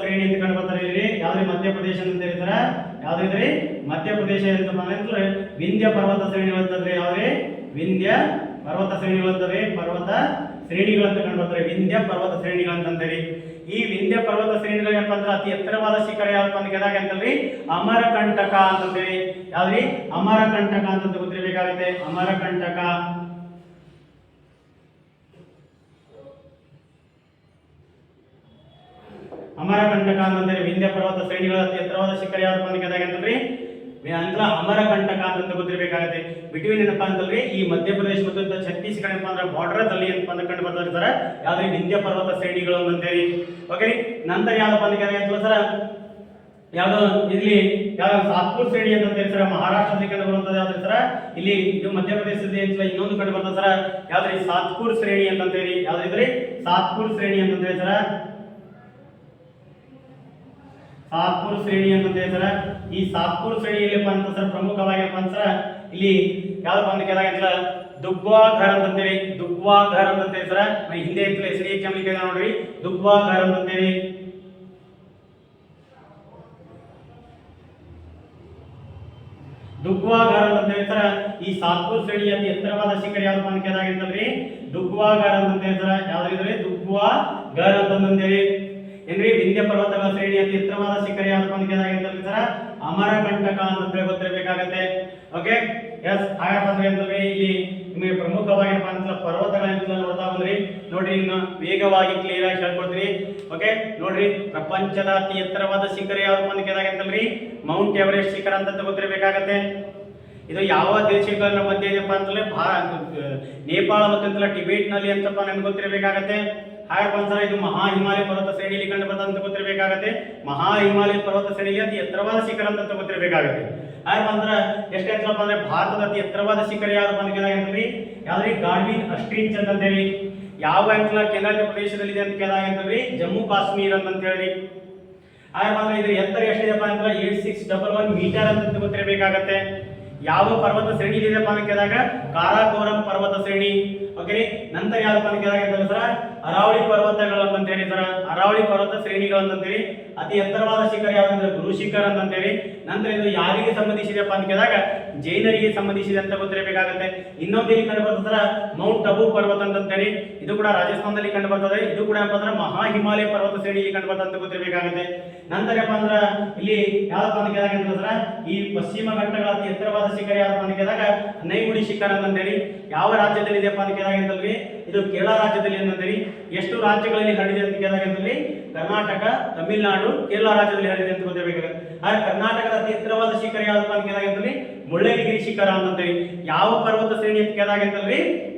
ಶ್ರೇಣಿ ಅಂತ ಕಂಡು ಬರ್ತಾರೆ ಇಲ್ಲಿ. ಯಾವ್ದ್ರಿ? ಮಧ್ಯಪ್ರದೇಶ ಅಂತ ಹೇಳ್ತಾರೆ. ಯಾವ್ದಿದ್ರಿ? ಮಧ್ಯಪ್ರದೇಶ ಅಂತಂದ್ರೆ ವಿಂಧ್ಯ ಪರ್ವತ ಶ್ರೇಣಿಗಳು ಅಂತಂದ್ರೆ. ಯಾವ್ದ್ರಿ? ವಿಂಧ್ಯ ಪರ್ವತ ಶ್ರೇಣಿಗಳು ಅಂತಂದ್ರೆ ಪರ್ವತ ಶ್ರೇಣಿಗಳು ಅಂತ ಕಂಡು ಬರ್ತಾರೆ. ವಿಂಧ್ಯ ಪರ್ವತ ಶ್ರೇಣಿಗಳು ಅಂತಂದೇಳಿ. ಈ ವಿಂಧ್ಯ ಪರ್ವತ ಶ್ರೇಣಿಗಳು ಏನಪ್ಪ ಅಂದ್ರೆ ಅತಿ ಎತ್ತರವಾದ ಶಿಖರ ಯಾವಪ್ಪ ಅಂತ ಕೇಳಿದಾಗ ಅಂತಂದ್ರೆ ಅಮರಕಂಟಕ ಅಂತಂದೇಳಿ. ಯಾವ್ದ್ರಿ? ಅಮರಕಂಟಕ ಅಂತ ಗೊತ್ತಿರಬೇಕಾಗುತ್ತೆ. ಅಮರಕಂಟಕ ಅಂತಂದ್ರೆ ವಿಂಧ್ಯ ಪರ್ವತ ಶ್ರೇಣಿಗಳ ಅತಿ ಎತ್ತರವಾದ ಶಿಖರ ಯಾವಪ್ಪ ಅಂತ ಕೇಳಿದಾಗ ಅಂತಂದ್ರೆ ಅಮರಕಂಟಕ ಅಂತ ಗೊತ್ತಿರಬೇಕಾಗುತ್ತೆ. ಬಿಟ್ವೀನ್ ಏನಪ್ಪಾ ಅಂತಂದ್ರೆ ಈ ಮಧ್ಯಪ್ರದೇಶ ಮತ್ತು ಛತ್ತೀಸ್ಗಢ ಏನಪ್ಪಾ ಅಂದ್ರೆ ಬಾರ್ಡರ್ ಅಲ್ಲಿ ಏನಪ್ಪಾ ಅಂತ ಕಂಡು ಬರ್ತಾ ಇರ್ತಾರೆ. ಯಾವ್ದ್ರಿ? ವಿಂಧ್ಯ ಪರ್ವತ ಶ್ರೇಣಿಗಳು ಅಂತೇಳಿ. ಓಕೆ, ನಂತರ ಯಾವ್ದಪ್ಪ ಅಂತ ಕೇಳಿದಾಗ ಸರ ಯಾವ್ದು ಇಲ್ಲಿ ಯಾವ್ದು ಸಾತ್ಪುರ್ ಶ್ರೇಣಿ ಅಂತ ಹೇಳ್ತಾರೆ. ಮಹಾರಾಷ್ಟ್ರದಲ್ಲಿ ಕಂಡು ಬರುವಂತದ್ದು ಯಾವ್ದು ಸರ? ಇಲ್ಲಿ ಇದು ಮಧ್ಯಪ್ರದೇಶದ ಇನ್ನೊಂದು ಕಂಡು ಬರ್ತದೆ ಸರ. ಯಾವ್ದ್ರಿ? ಸಾತ್ಪುರ್ ಶ್ರೇಣಿ ಅಂತೇಳಿ. ಯಾವ್ದಿದ್ರಿ? ಸಾತ್ಪುರ್ ಶ್ರೇಣಿ ಅಂತ ಹೇಳ್ತಾರೆ. ಸಾತ್ಪುರ್ ಶ್ರೇಣಿ ಅಂತ ಹೇಳ್ತಾರೆ. ಈ ಸಾತ್ಪುರ್ ಶ್ರೇಣಿಯಲ್ಲಿಪ್ಪ ಅಂತ ಸರ್ ಪ್ರಮುಖವಾಗಿರಪ್ಪ ಅಂತ ಸರ್ ಇಲ್ಲಿ ಯಾವ್ದಪ್ಪ ಅಂತ ಕೇಳಿದಾಗ ದುಗ್ವಾಘರ್ ಅಂತೇಳಿ. ದುಗ್ವಾಘರ್ ಅಂತ ಹೇಳ್ತಾರೆ. ಹಿಂದೆ ಹೆಸರು ಎಕ್ಸಾಮ್ ಕೇಳ ನೋಡ್ರಿ. ದುಗ್ವಾಘರ್ ಅಂತೇಳಿ. ಡುಗ್ವಾಗಾರನ್ ಅಂತ ಹೇಳ್ತಾರ. ಈ ಸಾತ್ಪುರ್ ಶ್ರೇಣಿಯ ಅತಿ ಎತ್ತರವಾದ ಶಿಖರ ಯಾವ್ದಪ್ಪ ಅಂತ ಕೇಳಾಗಿತ್ತಲ್ರಿ ಡುಗ್ವಾಗಾರನ್ ಅಂತ ಹೇಳ್ತಾರ. ಯಾವ್ದಿದ್ರೆ ಡುಗ್ವಾಗಾರ್ ಅಂತಂದೇಳಿ ಏನ್ರಿ ವಿಂಧ್ಯ ಪರ್ವತಗಳ ಶ್ರೇಣಿಯ ಅತಿ ಎತ್ತರವಾದ ಶಿಖರ ಯಾವ್ದಪ್ಪ ಅಂತ ಕೇಳಾಗಿತ್ತಲ್ರಿ ಸರ ಅಮರಕಂಟಕ ಅಂತ ಗೊತ್ತಿರಬೇಕಾಗತ್ತೆ. ಓಕೆ ಎಸ್ ಹಾಗಪ್ಪ ಅಂದ್ರೆ ಅಂತಂದ್ರೆ ಇಲ್ಲಿ ನಿಮಗೆ ಪ್ರಮುಖವಾಗಿರಪ್ಪ ಅಂತ ಪರ್ವತಗಳಂತ ನೋಡ್ತಾ ಬಂದ್ರಿ ನೋಡ್ರಿ. ಇನ್ನು ವೇಗವಾಗಿ ಕ್ಲಿಯರ್ ಆಗಿ ಹೇಳ್ಕೊಡ್ತೀನಿ. ಓಕೆ ನೋಡ್ರಿ ಪ್ರಪಂಚದ ಅತಿ ಎತ್ತರವಾದ ಶಿಖರ ಯಾವ್ದಪ್ಪ ಅಂತ ಕೇಳಾಗಿತ್ತಲ್ರಿ ಮೌಂಟ್ ಎವರೆಸ್ಟ್ ಶಿಖರ ಅಂತ ಗೊತ್ತಿರಬೇಕಾಗತ್ತೆ. ಇದು ಯಾವ ದೇಶಗಳ ಮಧ್ಯೆ ಇದೆಯಪ್ಪ ಅಂತಂದ್ರೆ ನೇಪಾಳ ಮತ್ತು ಟಿಬೇಟ್ ನಲ್ಲಿ ಅಂತಪ್ಪ ನಮ್ಗೆ ಗೊತ್ತಿರಬೇಕಾಗತ್ತೆ. ಹಾಗಪ್ಪ ಅಂತಾರೆ ಇದು ಮಹಾ ಹಿಮಾಲಯ ಪರ್ವತ ಶ್ರೇಣಿಯಲ್ಲಿ ಕಂಡು ಬರ್ತದೆ ಅಂತ ಗೊತ್ತಿರಬೇಕಾಗತ್ತೆ. ಮಹಾ ಹಿಮಾಲಯ ಪರ್ವತ ಶ್ರೇಣಿಯಲ್ಲಿ ಅತಿ ಎತ್ತರವಾದ ಶಿಖರ ಅಂತ ಗೊತ್ತಿರಬೇಕಾಗತ್ತೆ. ಹಾಗಪ್ಪ ಅಂದ್ರೆ ಎಷ್ಟು ಎತ್ತರಪ್ಪ ಅಂದ್ರೆ ಭಾರತದ ಅತಿ ಎತ್ತರವಾದ ಶಿಖರ ಯಾವ್ದಪ್ಪ ಅಂತ ಕೇಳಾಗಂತ್ರಿ ಯಾವ್ದ್ರಿ ಗಾಡ್ವಿನ್ ಅಸ್ಟ್ರಿಚ್ ಅಂತ ಹೇಳಿ. ಯಾವ ಅಂತಲ ಕೇಂದ್ರಾಡಳಿತ ಪ್ರದೇಶದಲ್ಲಿ ಇದೆ ಅಂತ ಕೇಳಾಗಂತ್ರಿ ಜಮ್ಮು ಕಾಶ್ಮೀರ ಅಂತ ಹೇಳಿ. ಹಾಗಪ್ಪ ಅಂದ್ರೆ ಇದ್ರ ಎತ್ತರ ಎಷ್ಟಿದೆಪ್ಪ ಅಂದ್ರೆ 8611 ಮೀಟರ್ ಅಂತ ಗೊತ್ತಿರಬೇಕಾಗತ್ತೆ. ಯಾವ ಪರ್ವತ ಶ್ರೇಣಿ ಇದೆಯಪ್ಪ ಅಂತ ಕೇಳಿದಾಗ ಕಾರಾಕೋರಂ ಪರ್ವತ ಶ್ರೇಣಿ. ಓಕೆ ನಂತರ ಯಾವ್ದಪ್ಪ ಅಂತ ಕೇಳಿದಾಗ ಸರ ಅರಾವಳಿ ಪರ್ವತಗಳು ಅಂತ ಹೇಳಿ ಸರ ಅರಾವಳಿ ಪರ್ವತ ಶ್ರೇಣಿಗಳು ಅಂತ ಹೇಳಿ. ಅತಿ ಎತ್ತರವಾದ ಶಿಖರ ಯಾವ್ದಂದ್ರೆ ಗುರು ಶಿಖರ ಅಂತ ಹೇಳಿ. ನಂತರ ಇದು ಯಾರಿಗೆ ಸಂಬಂಧಿಸಿದೆಪ್ಪ ಅಂತ ಕೇಳಿದಾಗ ಜೈನರಿಗೆ ಸಂಬಂಧಿಸಿದೆ ಅಂತ ಗೊತ್ತಿರಬೇಕಾಗುತ್ತೆ. ಇನ್ನೊಂದು ಇಲ್ಲಿ ಕಂಡು ಬರ್ತದೆ ಮೌಂಟ್ ಅಬು ಪರ್ವತ ಅಂತ ಹೇಳಿ. ಇದು ಕೂಡ ರಾಜಸ್ಥಾನದಲ್ಲಿ ಕಂಡು ಬರ್ತದೆ. ಇದು ಕೂಡ ಏನಪ್ಪ ಅಂದ್ರೆ ಮಹಾ ಹಿಮಾಲಯ ಪರ್ವತ ಶ್ರೇಣಿಯಲ್ಲಿ ಕಂಡು ಬರ್ತದೆ ಅಂತ ಗೊತ್ತಿರಬೇಕಾಗುತ್ತೆ. ನಂತರ ಏನಪ್ಪ ಅಂದ್ರೆ ಇಲ್ಲಿ ಯಾವ್ದಪ್ಪ ಅಂತ ಕೇಳಿದಾಗ ಈ ಪಶ್ಚಿಮ ಘಟ್ಟಗಳ ಅತಿ ಎತ್ತರವಾದ ಶಿಖರ ಯಾವ್ದಪ್ಪ ಅಂತ ಕೇಳಿದಾಗ ನೈಗುಡಿ ಶಿಖರ ಅಂತ ಹೇಳಿ. ಯಾವ ರಾಜ್ಯದಲ್ಲಿ ಇದೆಯಪ್ಪ ಅಂತ ಕೇಳಿದಾಗ ಇದು ಕೇರಳ ರಾಜ್ಯದಲ್ಲಿ ಅಂತಂದೇಳಿ. ಎಷ್ಟು ರಾಜ್ಯಗಳಲ್ಲಿ ಹರಡಿದೆ ಅಂತ ಕೇಳಿದಾಗ ಕರ್ನಾಟಕ, ತಮಿಳುನಾಡು, ಕೇರಳ ರಾಜ್ಯದಲ್ಲಿ ಹರಡಿದೆ ಅಂತ ಗೊತ್ತಿರಬೇಕಾಗುತ್ತೆ. ಆದ್ರೆ ಕರ್ನಾಟಕದ ಅತಿ ಎತ್ತರವಾದ ಶಿಖರ ಯಾವ್ದಪ್ಪ ಅಂತ ಕೇಳಿದಾಗ ಮುಳ್ಳಯ್ಯನಗಿರಿ ಶಿಖರ ಅಂತಂದೇಳಿ. ಯಾವ ಪರ್ವತ ಶ್ರೇಣಿ ಅಂತ ಕೇಳಿದಾಗ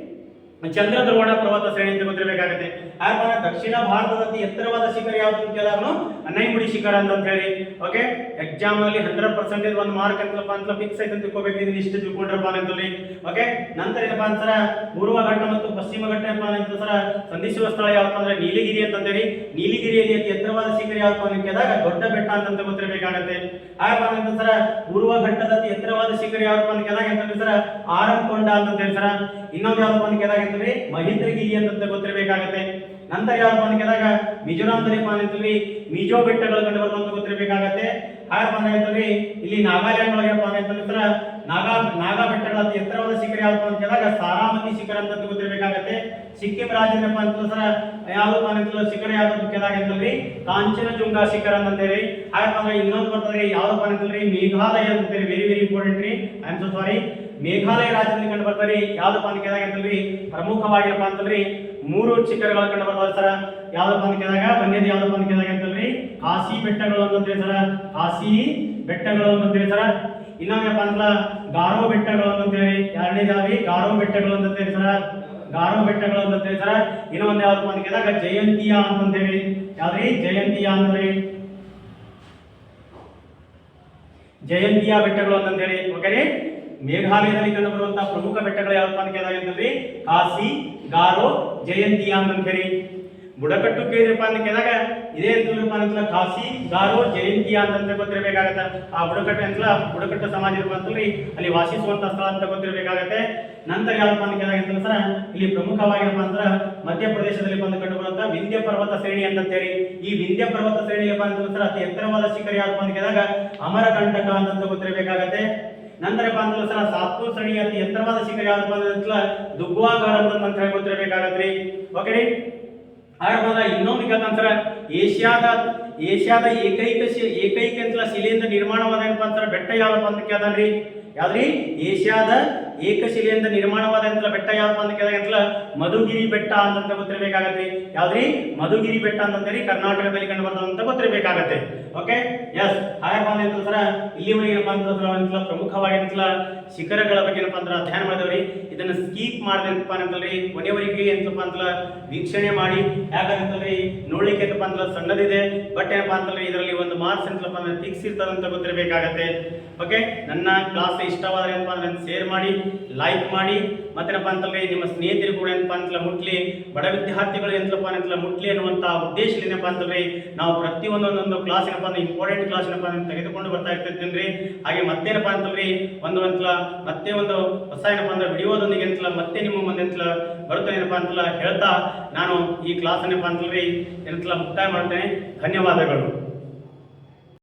ಚಂದ್ರದ್ರೋಣ ಪರ್ವತ ಶ್ರೇಣಿ ಅಂತ ಗೊತ್ತಿರಬೇಕಾಗುತ್ತೆ. ಹಾಗೆ ದಕ್ಷಿಣ ಭಾರತದ ಅತಿ ಎತ್ತರವಾದ ಶಿಖರ ಯಾವ್ದು ಅಂತ ಕೇಳಿದಾಗ ಅನೈಮುಡಿ ಶಿಖರ ಅಂತ ಹೇಳಿ. ಓಕೆ ಎಕ್ಸಾಮ್ ನಲ್ಲಿ 100% ಒಂದು ಮಾರ್ಕ್ ಅಂತ ಫಿಕ್ಸ್ ಆಯ್ತು ಅಂತ ತಿಳ್ಕೋಬೇಕು. ಇದು ಇಷ್ಟು ತಿಳ್ಕೊಂಡ್ರಪ್ಪ ಅಂತಲ್ಲಿ. ಓಕೆ ನಂತರ ಏನಪ್ಪಾ ಅಂತಾರ ಪೂರ್ವ ಘಟ್ಟ ಮತ್ತು ಪಶ್ಚಿಮ ಘಟ್ಟ ಏನಪ್ಪಾ ಅಂತಾರ ಸಂಧಿಸುವ ಸ್ಥಳ ಯಾವಪ್ಪ ಅಂದ್ರೆ ನೀಲಗಿರಿ ಅಂತ ಹೇಳಿ. ನೀಲಗಿರಿಯಲ್ಲಿ ಅತಿ ಎತ್ತರವಾದ ಶಿಖರ ಯಾವಪ್ಪ ಅಂತ ಕೇಳಿದಾಗ ದೊಡ್ಡ ಬೆಟ್ಟ ಅಂತ ಗೊತ್ತಿರಬೇಕಾಗುತ್ತೆ. ಹಾಗೆ ನಂತರ ಪೂರ್ವ ಘಟ್ಟದ ಅತಿ ಎತ್ತರವಾದ ಶಿಖರ ಯಾವಪ್ಪ ಅಂತ ಕೇಳಿದಾಗ ಆರಂಕೊಂಡ ಅಂತ ಹೇಳ್ತಾರ. ಇನ್ನೊಂದು ಯಾವಪ್ಪ ಅಂತ ಕೇಳಿದಾಗ ಮಹೇಂದ್ರಗಿರಿ ಅಂತ ಗೊತ್ತಿರಬೇಕಾಗುತ್ತೆ. ನಂತರ ಯಾವಪ್ಪ ಅಂತ ಕೇಳಿದಾಗ ಮಿಜೋರಾಂದಲ್ಲಿ ಮಿಜೋ ಬೆಟ್ಟಗಳು ಕಂಡು ಬರ್ತವೆ ಅಂತ ಗೊತ್ತಿರಬೇಕಾಗತ್ತೆ. ಹಾಗಪ್ಪ ಅಂತಂದ್ರೆ ಇಲ್ಲಿ ನಾಗಾಲ್ಯಾಂಡ್ ಒಳಗಪ್ಪ ಅಂತಂದ್ರೆ ನಾಗಾ ಬೆಟ್ಟಗಳ ಅತಿ ಎತ್ತರವಾದ ಶಿಖರ ಯಾವಪ್ಪ ಅಂತ ಕೇಳಿದಾಗ ಸಾರಾಮತಿ ಶಿಖರ ಅಂತ ಗೊತ್ತಿರಬೇಕಾಗತ್ತೆ. ಸಿಕ್ಕಿಂ ರಾಜ್ಯದಪ್ಪ ಅಂತಂದ್ರೆ ಯಾವ್ದಪ್ಪ ಅಂತ ಶಿಖರ ಯಾವ್ದು ಅಂತ ಕೇಳಿದಾಗ ಕಾಂಚನಜುಂಗ ಶಿಖರ ಅಂತ ಹೇಳಿ. ಹಾಗಪ್ಪ ಅಂದ್ರೆ ಇನ್ನೊಂದು ಬರ್ತದೆ ಯಾವ್ದಪ್ಪ ಅಂತಂದ್ರೆ ಮೇಘಾಲಯ ಅಂತ ವೆರಿ ವೆರಿ ಇಂಪಾರ್ಟೆಂಟ್ ರೀ. I am so sorry. Meghalaya ರಾಜ್ಯದಲ್ಲಿ ಕಂಡು ಬರ್ತಾರೆ. ಯಾವ್ದಪ್ಪ ಅಂತ ಕೇಳಿದಾಗ ಪ್ರಮುಖವಾಗಿರಪ್ಪ ಅಂತಂದ್ರೆ 3 ಶಿಖರಗಳು ಕಂಡು ಬರ್ತಾರೆ ಸರ. ಯಾವ್ದಪ್ಪ ಅಂತ ಕೇಳಿದಾಗ ಒಂದೇದು ಯಾವ್ದಪ್ಪ ಅಂತ ಕೇಳಿದಾಗ ಅಂತಂದ್ರೆ ಕಾಶಿ ಬೆಟ್ಟಗಳು ಅಂತ ಸರ. ಕಾಶಿ ಬೆಟ್ಟಗಳು ಅಂತ ಸರ. ಇನ್ನೊಂದಪ್ಪ ಅಂತ ಗಾರೋ ಬೆಟ್ಟಗಳು ಅಂತ ಹೇಳಿ. ಎರಡನೇದು ಯಾವ್ದು ಗಾರೋ ಬೆಟ್ಟಗಳು ಅಂತ ಸರ. ಗಾರೋ ಬೆಟ್ಟಗಳು ಅಂತ ಸರ. ಇನ್ನೊಂದು ಯಾವ್ದಪ್ಪ ಅಂತ ಕೇಳಿದಾಗ ಜಯಂತಿಯ ಅಂತ ಹೇಳಿ. ಯಾವ್ದ್ರಿ ಜಯಂತಿಯ ಅಂದ್ರೆ ಜಯಂತಿಯ ಬೆಟ್ಟಗಳು ಅಂತ ಹೇಳಿ. ಓಕೆ ಮೇಘಾಲಯದಲ್ಲಿ ಕಂಡು ಬರುವಂತಹ ಪ್ರಮುಖ ಬೆಟ್ಟಗಳು ಯಾವಪ್ಪ ಅಂತ ಕೇಳಿದಾಗ ಕಾಶಿ, ಗಾರೋ, ಜಯಂತಿಯ ಅಂತ ಹೇಳಿ. ಬುಡಕಟ್ಟು ಕೇಳಿದ್ರಪ್ಪ ಅಂತ ಕೇಳಿದಾಗ ಇದೇ ಅಂತ ಕಾಶಿ, ಗಾರೋ, ಜಯಂತಿಯ ಅಂತ ಗೊತ್ತಿರಬೇಕಾಗತ್ತೆ. ಆ ಬುಡಕಟ್ಟು ಸಮಾಜ ಅಂತಂದ್ರೆ ಅಲ್ಲಿ ವಾಸಿಸುವಂತ ಸ್ಥಳ ಅಂತ ಗೊತ್ತಿರಬೇಕಾಗತ್ತೆ. ನಂತರ ಯಾವಪ್ಪ ಅಂತ ಕೇಳಿದಾಗ ಸರ ಇಲ್ಲಿ ಪ್ರಮುಖವಾಗಿರಪ್ಪ ಅಂದ್ರೆ ಮಧ್ಯಪ್ರದೇಶದಲ್ಲಿ ಬಂದು ಕಂಡು ಬರುವಂತಹ ವಿಂಧ್ಯ ಪರ್ವತ ಶ್ರೇಣಿ ಅಂತ ಹೇಳಿ. ಈ ವಿಂಧ್ಯ ಪರ್ವತ ಶ್ರೇಣಿ ಸರ ಅತಿ ಎತ್ತರವಾದ ಶಿಖರ ಯಾವಪ್ಪ ಅಂತ ಕೇಳಿದಾಗ ಅಮರಕಂಟಕ ಅಂತ ಗೊತ್ತಿರಬೇಕಾಗತ್ತೆ. ನಂತರ ಸರ ಸಾತ್ಪುರ್ ಶ್ರೇಣಿಯ ಅತಿ ಎತ್ತರವಾದ ಶಿಖರ ಯಾವ್ದಪ್ಪ ಅಂದ್ರೆ ದುಗ್ವಾಗಾರ್ ಅಂತ ಹೇಳಿ ಗೊತ್ತಿರಬೇಕಾಗತ್ರಿ. ಓಕೆ ರೀ ಹಾಗೆ ಇನ್ನೊಂದು ನಂತರ ಏಷ್ಯಾದ ಏಕೈಕ ಶಿಲೆಯಿಂದ ನಿರ್ಮಾಣವಾದ ಬೆಟ್ಟ ಯಾವಪ್ಪ ಅಂತ ಕೇಳ್ತಾನ್ರಿ. ಯಾವ್ದ್ರಿ ಏಷ್ಯಾದ ಏಕಶಿಲೆಯಿಂದ ನಿರ್ಮಾಣವಾದ ಬೆಟ್ಟ ಯಾವಪ್ಪ ಅಂತ ಕೇಳಿದಾಗ ಮಧುಗಿರಿ ಬೆಟ್ಟ ಅಂತ ಗೊತ್ತಿರಬೇಕಾಗತ್ರಿ. ಯಾವ್ದ್ರಿ ಮಧುಗಿರಿ ಬೆಟ್ಟ ಅಂತಂದೇಳಿ ಕರ್ನಾಟಕದಲ್ಲಿ ಕಂಡು ಬರ್ತದೆ ಅಂತ ಗೊತ್ತಿರಬೇಕಾಗತ್ತೆ. ಓಕೆ ಎಸ್ ಹಾಗಪ್ಪ ಸರ ಇಲ್ಲಿವರೆಗೆ ಏನಪ್ಪ ಅಂತ ಪ್ರಮುಖವಾಗಿ ಶಿಖರಗಳ ಬಗ್ಗೆ ಏನಪ್ಪ ಅಂದ್ರೆ ಅಧ್ಯಯನ ಮಾಡಿದವ್ರಿ. ಇದನ್ನ ಸ್ಕೀಪ್ ಮಾಡಿದೆಪ್ಪ ಅಂತಂದ್ರಿ ಕೊನೆಯವರೆಗೆ ಏನಪ್ಪ ಅಂತ ವೀಕ್ಷಣೆ ಮಾಡಿ. ಯಾಕಂತಂದ್ರೆ ನೋಡ್ಲಿಕ್ಕೆ ಏನಪ್ಪ ಅಂತ ಸಣ್ಣದಿದೆ ಬಟ್ ಏನಪ್ಪ ಅಂತಂದ್ರೆ ಇದರಲ್ಲಿ ಒಂದು ಮಾರ್ಕ್ಸ್ ಎಂತಪ್ಪ ಅಂದ್ರೆ ಫಿಕ್ಸ್ ಇರ್ತದೆ ಅಂತ ಗೊತ್ತಿರಬೇಕಾಗತ್ತೆ. ಓಕೆ ನನ್ನ ಕ್ಲಾಸ್ ಇಷ್ಟವಾದ್ರೆ ಏನಪ್ಪ ಅಂದ್ರೆ ಶೇರ್ ಮಾಡಿ, ಲೈಕ್ ಮಾಡಿ, ಮತ್ತೇನಪ್ಪ ಅಂತಂದ್ರೆ ನಿಮ್ಮ ಸ್ನೇಹಿತರು ಕೂಡ ಏನಪ್ಪ ಅಂತ ಮುಟ್ಲಿ, ಬಡ ವಿದ್ಯಾರ್ಥಿಗಳು ಎಂತಪ್ಪ ಅಂತ ಮುಟ್ಲಿ ಅನ್ನುವಂತ ಉದ್ದೇಶ ಏನಪ್ಪ ಅಂತಂದ್ರೆ ನಾವು ಪ್ರತಿಯೊಂದೊಂದು ಕ್ಲಾಸ್ ಏನಪ್ಪ ಅಂದ್ರೆ ಇಂಪಾರ್ಟೆಂಟ್ ಕ್ಲಾಸ್ ಏನಪ್ಪ ಅಂತ ತೆಗೆದುಕೊಂಡು ಬರ್ತಾ ಇರ್ತಿದ್ದೇನೆ. ಹಾಗೆ ಮತ್ತೇನಪ್ಪ ಅಂತಂದ್ರೆ ಮತ್ತೆ ಒಂದು ಹೊಸ ಏನಪ್ಪ ಅಂದ್ರೆ ವಿಡಿಯೋದೊಂದಿಗೆ ಮತ್ತೆ ನಿಮ್ಮ ಮುಂದೆ ಬರುತ್ತೆ ಏನಪ್ಪ ಅಂತ ಹೇಳ್ತಾ ನಾನು ಈ ಕ್ಲಾಸ್ ಏನಪ್ಪ ಅಂತಂದ್ರೆ ಮುಕ್ತಾಯ ಮಾಡ್ತೇನೆ. ಧನ್ಯವಾದಗಳು.